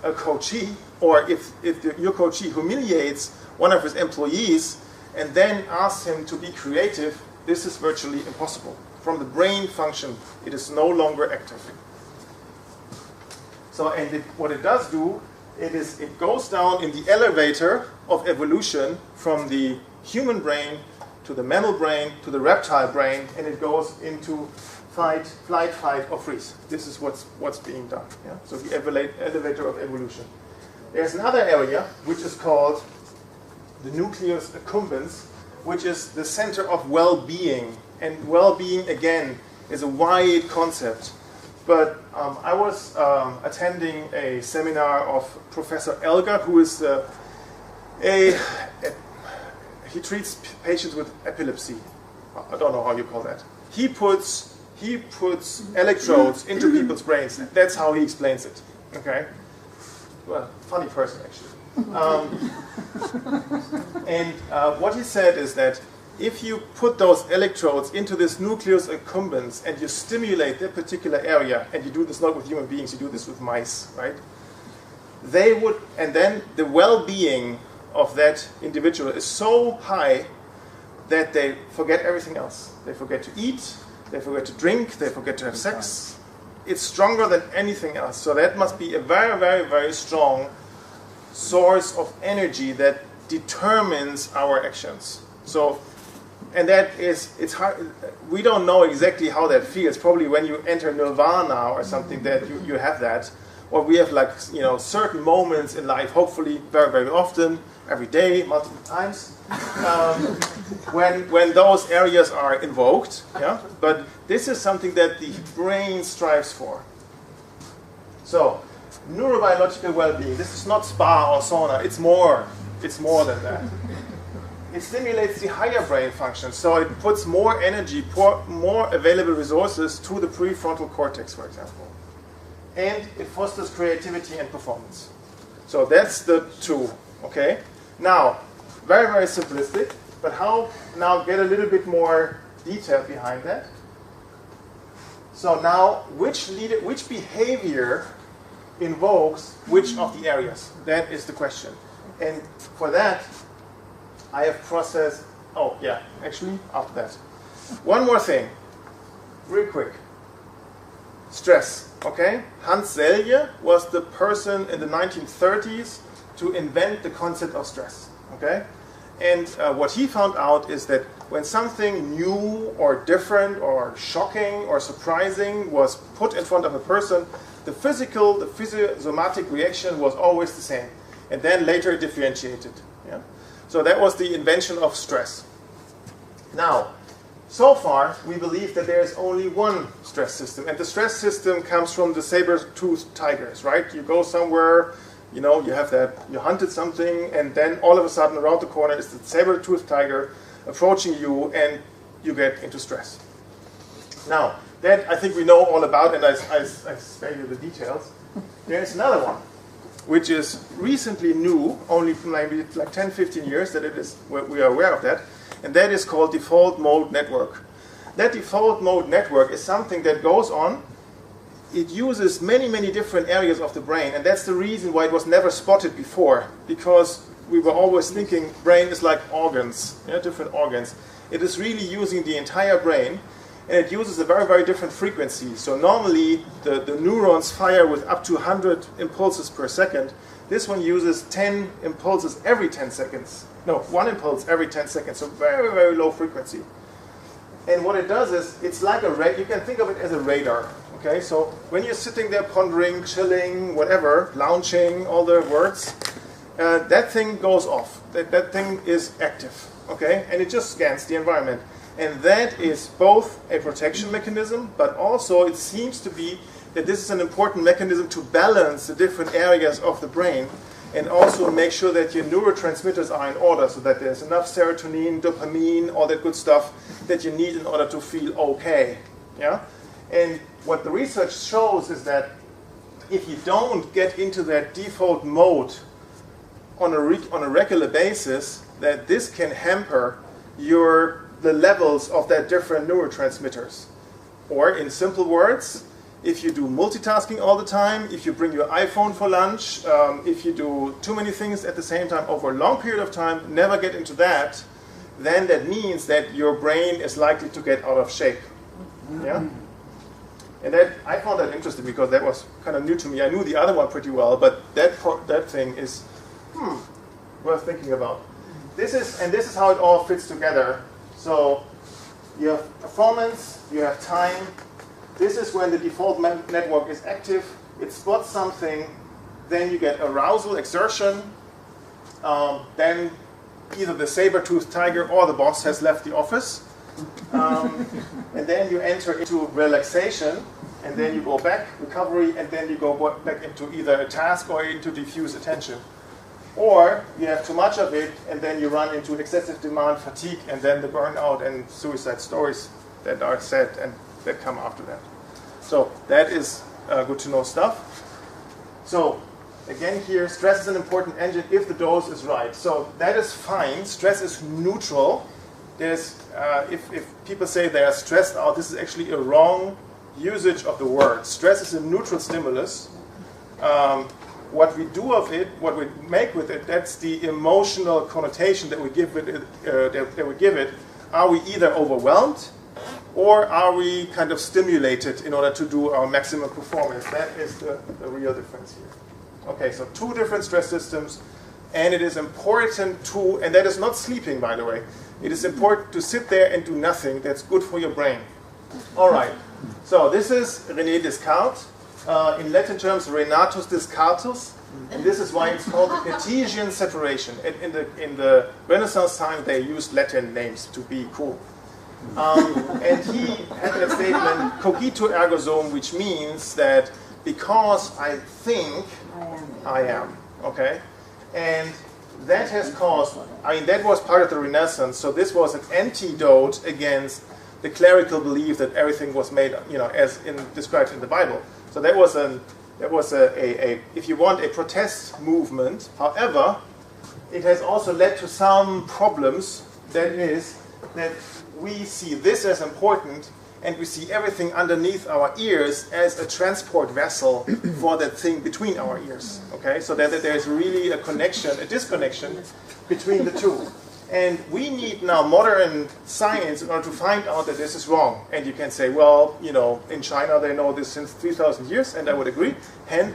a coachee, or if your coachee humiliates one of his employees and then asks him to be creative, this is virtually impossible. From the brain function, it is no longer active. So, and what it does do, it goes down in the elevator of evolution from the human brain to the mammal brain to the reptile brain, and it goes into flight, fight, or freeze. This is what's being done. Yeah? So the elevator of evolution. There's another area which is called the nucleus accumbens, which is the center of well-being. And well-being, again, is a wide concept. But I was attending a seminar of Professor Elgar, who is he treats patients with epilepsy. I don't know how you call that. He puts electrodes into people's brains. That's how he explains it. Okay. Well, funny person actually. And what he said is that if you put those electrodes into this nucleus accumbens and you stimulate that particular area, and you do this not with human beings, you do this with mice, right? They would, and then the well-being of that individual is so high that they forget everything else. They forget to eat, they forget to drink, they forget to have sex. It's stronger than anything else. So that must be a very, very, very strong source of energy that determines our actions. So, and that is, it's hard, we don't know exactly how that feels. Probably when you enter nirvana or something that you have that. Or we have like, certain moments in life, hopefully very, very often, every day, multiple times, when those areas are invoked. Yeah? But this is something that the brain strives for. So, neurobiological well-being, this is not spa or sauna, it's more than that. It stimulates the higher brain function, so it puts more energy, more available resources to the prefrontal cortex, for example. And it fosters creativity and performance. So that's the two, okay? Now, very, very simplistic, but how now get a little bit more detail behind that? So now, which behavior invokes which of the areas? That is the question. And for that, I have processed, after that. One more thing, real quick. Stress, okay? Hans Selye was the person in the 1930s to invent the concept of stress, okay? And what he found out is that when something new or different or shocking or surprising was put in front of a person, the physiosomatic reaction was always the same. And then later differentiated. Yeah? So that was the invention of stress. Now, so far, we believe that there is only one stress system. And the stress system comes from the saber-toothed tigers, right? You go somewhere, you have that, you hunted something, and then all of a sudden around the corner is the saber-toothed tiger approaching you, and you get into stress. Now, that I think we know all about, and I spare you the details. There is another one, which is recently new, only maybe like 10, 15 years that it is, we are aware of that, and that is called default mode network. That default mode network is something that goes on. It uses many, many different areas of the brain, and that's the reason why it was never spotted before, because we were always thinking brain is like organs, different organs. It is really using the entire brain, and it uses a very, very different frequency. So normally the neurons fire with up to 100 impulses per second. This one uses 10 impulses every 10 seconds. No, 1 impulse every 10 seconds, so very, very low frequency. And what it does is, it's like you can think of it as a radar. Okay, so when you're sitting there pondering, chilling, whatever, lounging, all the words, that thing goes off. That thing is active. Okay, and it just scans the environment. And that is both a protection mechanism, but also it seems to be that this is an important mechanism to balance the different areas of the brain, and also make sure that your neurotransmitters are in order, so that there's enough serotonin, dopamine, all that good stuff that you need in order to feel okay. Yeah? And what the research shows is that if you don't get into that default mode on a regular basis, that this can hamper the levels of that different neurotransmitters. Or in simple words, if you do multitasking all the time, if you bring your iPhone for lunch, if you do too many things at the same time over a long period of time, never get into that, then that means that your brain is likely to get out of shape. Yeah? And that, I found that interesting because that was kind of new to me. I knew the other one pretty well, but that thing is worth thinking about. This is how it all fits together. So you have performance, you have time. This is when the default network is active. It spots something, then you get arousal, exertion. Then either the saber-toothed tiger or the boss has left the office. And then you enter into relaxation, and then you go back, recovery, and then you go back into either a task or into diffuse attention. Or you have too much of it, and then you run into excessive demand, fatigue, and then the burnout and suicide stories that are said and that come after that. So that is good to know stuff. So again here, stress is an important engine if the dose is right. So that is fine. Stress is neutral. There's, if people say they are stressed out, this is actually a wrong usage of the word. Stress is a neutral stimulus. What we do of it, what we make with it, that's the emotional connotation that we give it. Are we either overwhelmed, or are we kind of stimulated in order to do our maximum performance? That is the real difference here. Okay, so two different stress systems, and it is important to, and that is not sleeping, by the way. It is important to sit there and do nothing. That's good for your brain. All right, so this is René Descartes. In Latin terms, Renatus Descartes, and this is why it's called Adhesion Separation. In the Renaissance time, they used Latin names to be cool. And he had that statement, cogito ergo sum, which means that because I think, I am. Okay? And that has caused, I mean, that was part of the Renaissance, so this was an antidote against the clerical belief that everything was made, as described in the Bible. So that was a if you want, a protest movement. However, it has also led to some problems. That is, that we see this as important, and we see everything underneath our ears as a transport vessel for that thing between our ears. Okay, so that there is really a connection, a disconnection between the two. And we need now modern science in order to find out that this is wrong. And you can say, well, in China they know this since 3,000 years, and I would agree.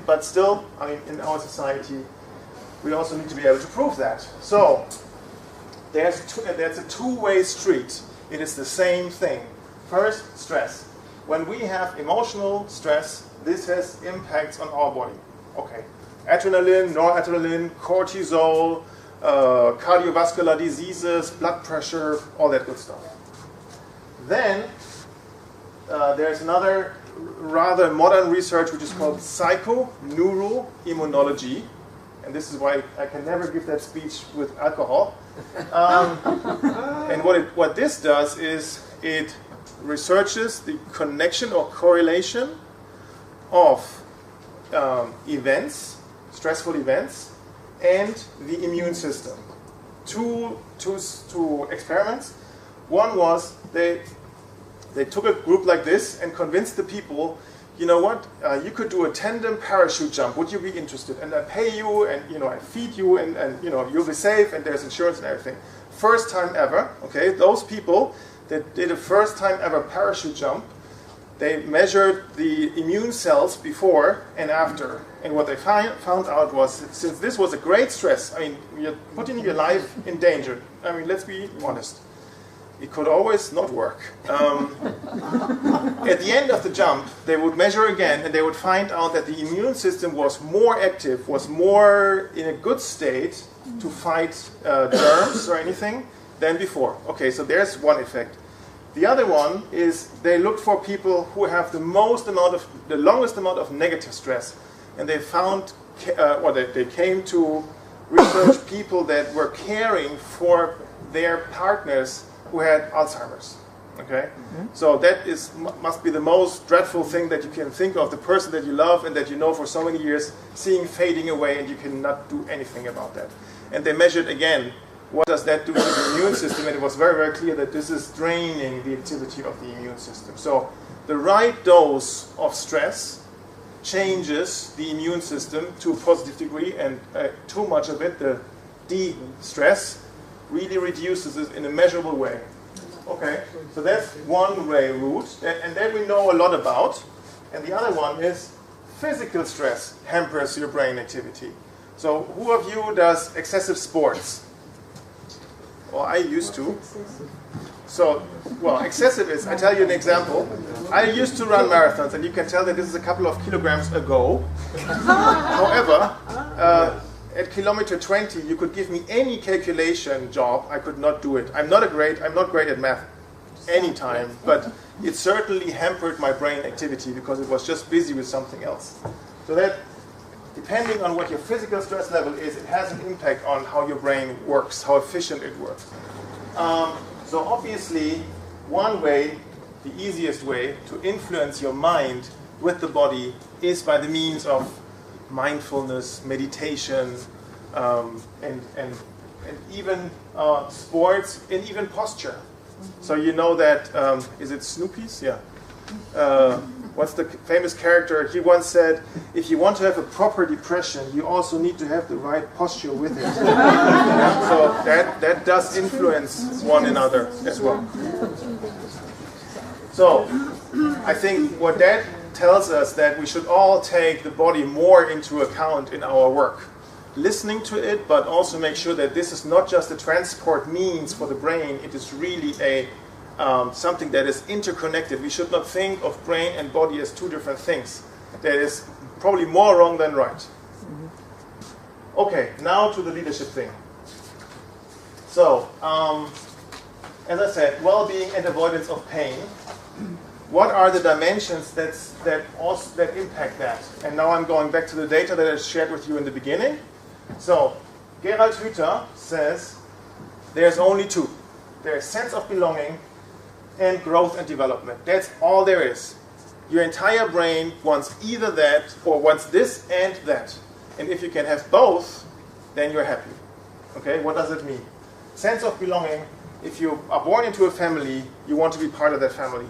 But still, I mean, in our society, we also need to be able to prove that. So there's a two-way street. It is the same thing. First, stress. When we have emotional stress, this has impacts on our body. Okay, adrenaline, noradrenaline, cortisol, cardiovascular diseases, blood pressure, all that good stuff. Then there's another rather modern research which is called psychoneuroimmunology, and this is why I can never give that speech with alcohol. And what this does is it researches the connection or correlation of events, stressful events, and the immune system. Two experiments. One was they took a group like this and convinced the people, you know what, you could do a tandem parachute jump. Would you be interested? And I pay you, and I feed you, and you'll be safe, and there's insurance and everything. First time ever. Okay, those people that did a first time ever parachute jump, they measured the immune cells before and after. And what they found out was, since this was a great stress, I mean, you're putting your life in danger. I mean, let's be honest. It could always not work. At the end of the jump, they would measure again, and they would find out that the immune system was more active, was more in a good state to fight germs or anything than before. Okay, so there's one effect. The other one is they looked for people who have the longest amount of negative stress, and they found, they came to research people that were caring for their partners who had Alzheimer's. Okay, so that must be the most dreadful thing that you can think of. The person that you love and that you know for so many years, seeing fading away, and you cannot do anything about that. And they measured again. What does that do to the immune system? And it was very, very clear that this is draining the activity of the immune system. So the right dose of stress changes the immune system to a positive degree, and too much of it, the de-stress, really reduces it in a measurable way. Okay, so that's one way route, and then we know a lot about. And the other one is physical stress hampers your brain activity. So who of you does excessive sports? Well, I used to. So, well, excessive is, I tell you an example. I used to run marathons, and you can tell that this is a couple of kilograms ago. However, at kilometer 20, you could give me any calculation job, I could not do it. I'm not great at math anytime, but it certainly hampered my brain activity because it was just busy with something else. So that, depending on what your physical stress level is, it has an impact on how your brain works, how efficient it works. So obviously, one way, the easiest way to influence your mind with the body is by the means of mindfulness, meditation, and even sports, and even posture. So you know that, is it Snoopy's? Yeah. What's the famous character? He once said, if you want to have a proper depression, you also need to have the right posture with it. Yeah? So that does influence one another as well. So I think what that tells us that we should all take the body more into account in our work. Listening to it, but also make sure that this is not just a transport means for the brain, it is really a something that is interconnected. We should not think of brain and body as two different things. That is probably more wrong than right. Okay, now to the leadership thing. So, as I said, well-being and avoidance of pain. What are the dimensions that impact that? And now I'm going back to the data that I shared with you in the beginning. So, Gerald Hüther says there's only two. There's sense of belonging and growth and development. That's all there is. Your entire brain wants either that or wants this and that. And if you can have both, then you're happy. Okay, what does it mean? Sense of belonging, if you are born into a family, you want to be part of that family.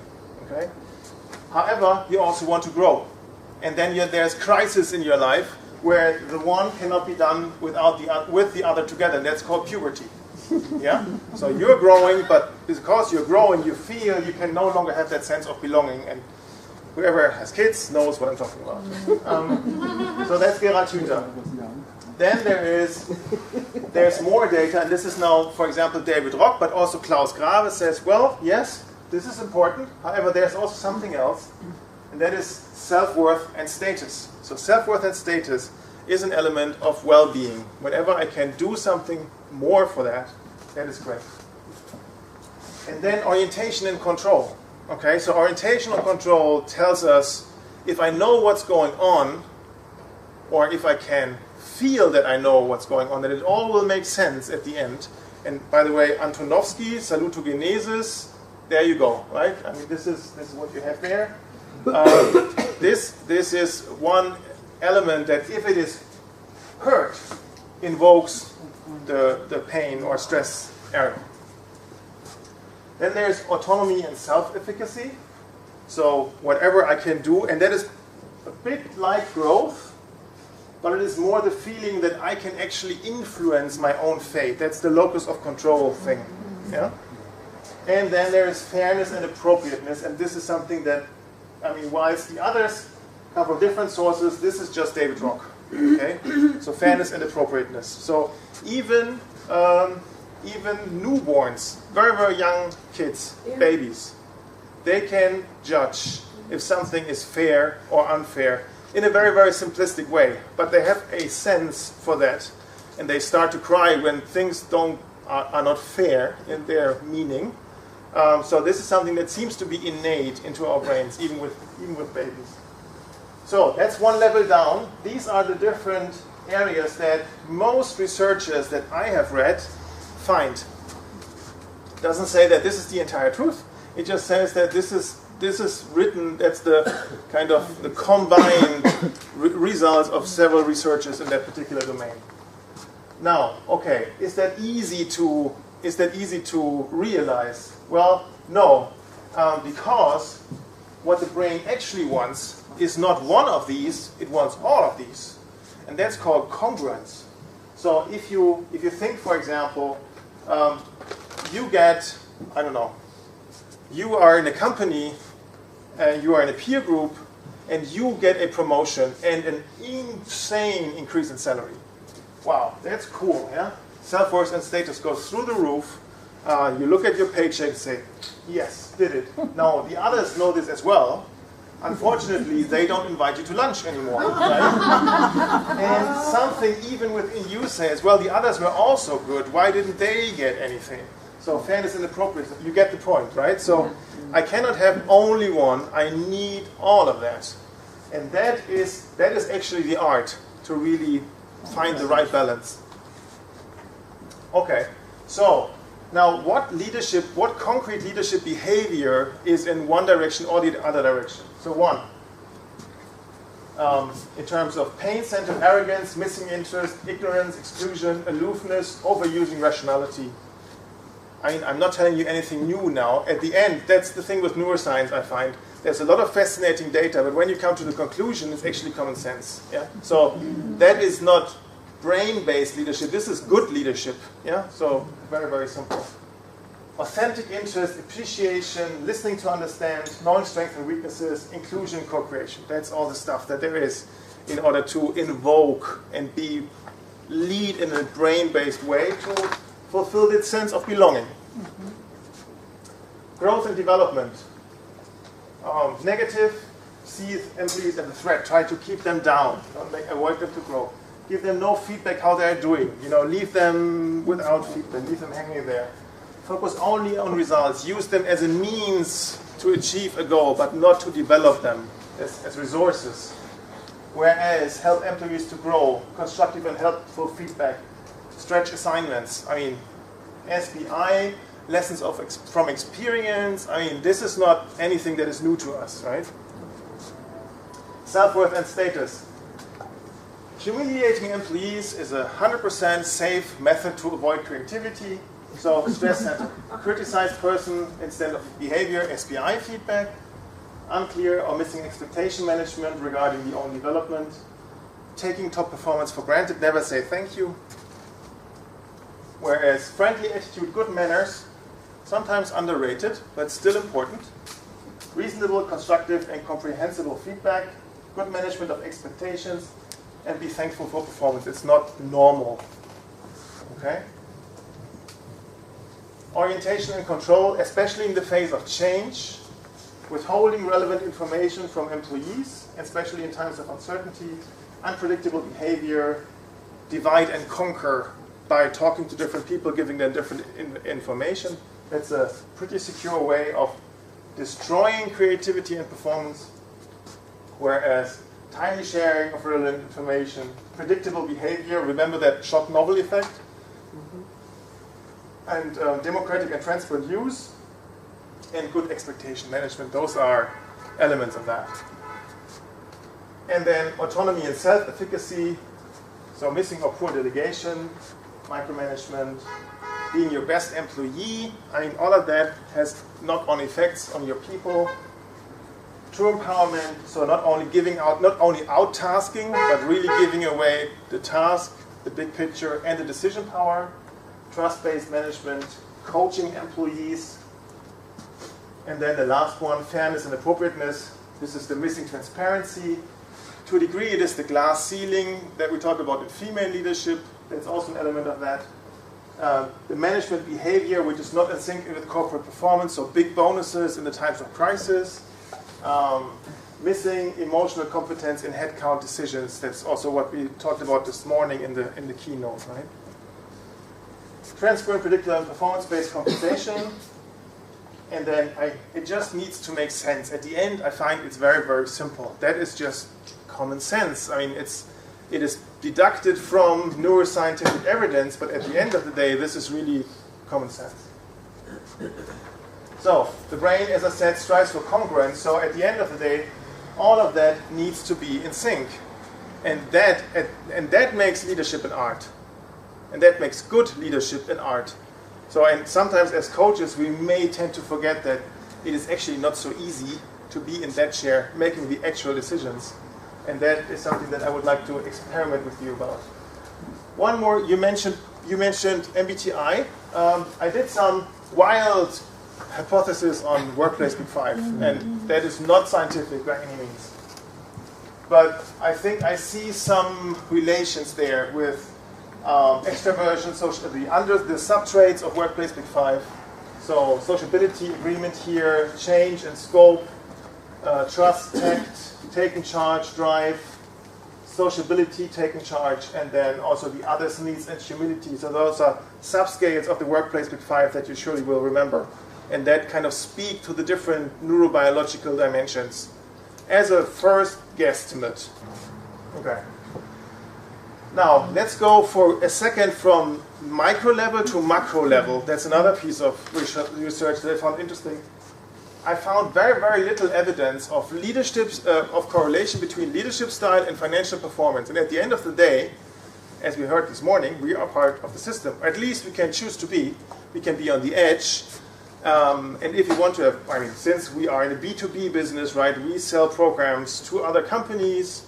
Okay? However, you also want to grow. And then there's crisis in your life where the one cannot be done without with the other together. And that's called puberty. Yeah? So you're growing, but because you're growing, you feel you can no longer have that sense of belonging. And whoever has kids knows what I'm talking about. So that's Gerald Hüther. Then there's more data, and this is now, for example, David Rock, but also Klaus Grave says, well, yes, this is important. However, there's also something else, and that is self-worth and status. So self-worth and status is an element of well-being. Whenever I can do something more for that, that is great. And then orientation and control. Okay, so orientation and control tells us if I know what's going on, or if I can feel that I know what's going on, that it all will make sense at the end. And by the way, Antonovsky, salutogenesis, there you go, right? I mean, this is what you have there. This is one element that, if it is hurt, invokes the pain or stress area. Then there's autonomy and self-efficacy. So whatever I can do, and that is a bit like growth, but it is more the feeling that I can actually influence my own fate. That's the locus of control thing. Yeah? And then there is fairness and appropriateness, and this is something that, I mean, whilst the others come from different sources, this is just David Rock. Okay? So fairness and appropriateness. So even newborns, very, very young kids, babies, they can judge if something is fair or unfair in a very, very simplistic way. But they have a sense for that, and they start to cry when things are not fair in their meaning. So this is something that seems to be innate into our brains, even with babies. So that's one level down. These are the different areas that most researchers that I have read find. It doesn't say that this is the entire truth. It just says that this is written, that's the kind of the combined results of several researchers in that particular domain. Now, okay, is that easy to realize? Well, no, because what the brain actually wants is not one of these, it wants all of these. And that's called congruence. So if you think, for example, you get, I don't know, you are in a company, you are in a peer group, and you get a promotion and an insane increase in salary. Wow, that's cool, yeah? Self-worth and status goes through the roof. You look at your paycheck and say, yes, did it. Now, the others know this as well. Unfortunately, they don't invite you to lunch anymore. Right? And something even within you says, well, the others were also good. Why didn't they get anything? So fairness and appropriateness, you get the point, right? So I cannot have only one. I need all of that. And that is actually the art, to really find the right balance. Okay, so now what concrete leadership behavior is in one direction or the other direction? So one, in terms of pain-centered arrogance, missing interest, ignorance, exclusion, aloofness, overusing rationality. I mean, I'm not telling you anything new now. At the end, that's the thing with neuroscience, I find. There's a lot of fascinating data, but when you come to the conclusion, it's actually common sense. Yeah? So that is not brain-based leadership. This is good leadership. Yeah? So very, very simple. Authentic interest, appreciation, listening to understand, knowing strengths and weaknesses, inclusion, co-creation. That's all the stuff that there is in order to invoke and lead in a brain-based way to fulfill its sense of belonging. Growth and development. Negative, see employees as a threat. Try to keep them down. Avoid them to grow. Give them no feedback how they're doing. Leave them without feedback. Leave them hanging there. Focus only on results. Use them as a means to achieve a goal, but not to develop them as resources. Whereas help employees to grow. Constructive and helpful feedback. Stretch assignments. I mean, SBI, lessons from experience. I mean, this is not anything that is new to us, right? Self-worth and status. Humiliating employees is a 100% safe method to avoid creativity. So, stress center. Criticize person instead of behavior, SBI feedback. Unclear or missing expectation management regarding the own development. Taking top performance for granted, never say thank you. Whereas friendly attitude, good manners, sometimes underrated, but still important. Reasonable, constructive, and comprehensible feedback, good management of expectations, and be thankful for performance. It's not normal. Okay? Orientation and control, especially in the phase of change, withholding relevant information from employees, especially in times of uncertainty, unpredictable behavior, divide and conquer by talking to different people, giving them different information. That's a pretty secure way of destroying creativity and performance. Whereas timely sharing of relevant information, predictable behavior, remember that shock novel effect, and democratic and transparent use, and good expectation management. Those are elements of that. And then autonomy and self-efficacy, so missing or poor delegation, micromanagement, being your best employee. I mean, all of that has knock-on effects on your people. True empowerment, so not only out-tasking, but really giving away the task, the big picture, and the decision power. Trust-based management, coaching employees. And then the last one, fairness and appropriateness. This is the missing transparency. To a degree, it is the glass ceiling that we talked about in female leadership. That's also an element of that. The management behavior, which is not in sync with corporate performance, so big bonuses in the times of crisis. Missing emotional competence in headcount decisions. That's also what we talked about this morning in the keynote, right? Transparent, predictable, and performance-based compensation. And then it just needs to make sense. At the end, I find it's very, very simple. That is just common sense. I mean, it is deducted from neuroscientific evidence, but at the end of the day, this is really common sense. So, the brain, as I said, strives for congruence. So at the end of the day, all of that needs to be in sync. And that makes leadership an art. And that makes good leadership an art. So, and sometimes as coaches, we may tend to forget that it is actually not so easy to be in that chair, making the actual decisions. And that is something that I would like to experiment with you about. One more, you mentioned MBTI. I did some wild hypothesis on workplace Big Five, and that is not scientific by any means. But I think I see some relations there with extraversion, the subtraits of workplace Big Five. So sociability, agreement here, change and scope, trust, tact, taking charge, drive, sociability, taking charge, and then also the others' needs and humility. So those are subscales of the workplace Big Five that you surely will remember. And that kind of speak to the different neurobiological dimensions as a first guesstimate. Okay. Now, let's go for a second from micro level to macro level. That's another piece of research that I found interesting. I found very, very little evidence of of correlation between leadership style and financial performance. And at the end of the day, as we heard this morning, we are part of the system. At least we can choose to be. We can be on the edge. And if you want to have, since we are in a B2B business, right, we sell programs to other companies.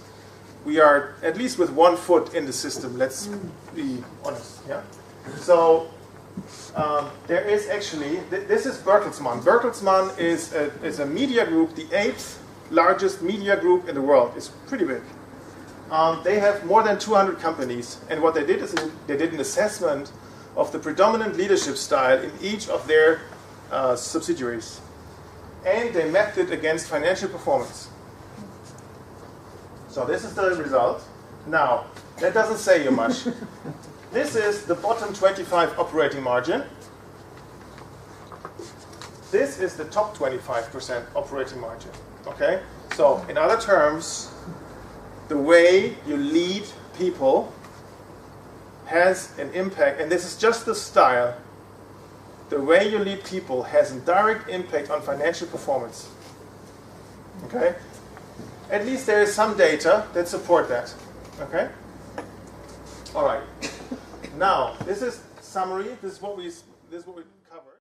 We are at least with one foot in the system. Let's be honest. Yeah. So there is actually, this is Bertelsmann. Bertelsmann is a media group, the 8th largest media group in the world. It's pretty big. They have more than 200 companies, and what they did is they did an assessment of the predominant leadership style in each of their subsidiaries, and they mapped it against financial performance. So this is the result. Now, that doesn't say you much. This is the bottom 25 operating margin. This is the top 25% operating margin. Okay? So, in other terms, the way you lead people has an impact, and this is just the style. The way you lead people has a direct impact on financial performance. Okay? At least there is some data that support that. Okay? All right. Now, this is summary. This is what we covered.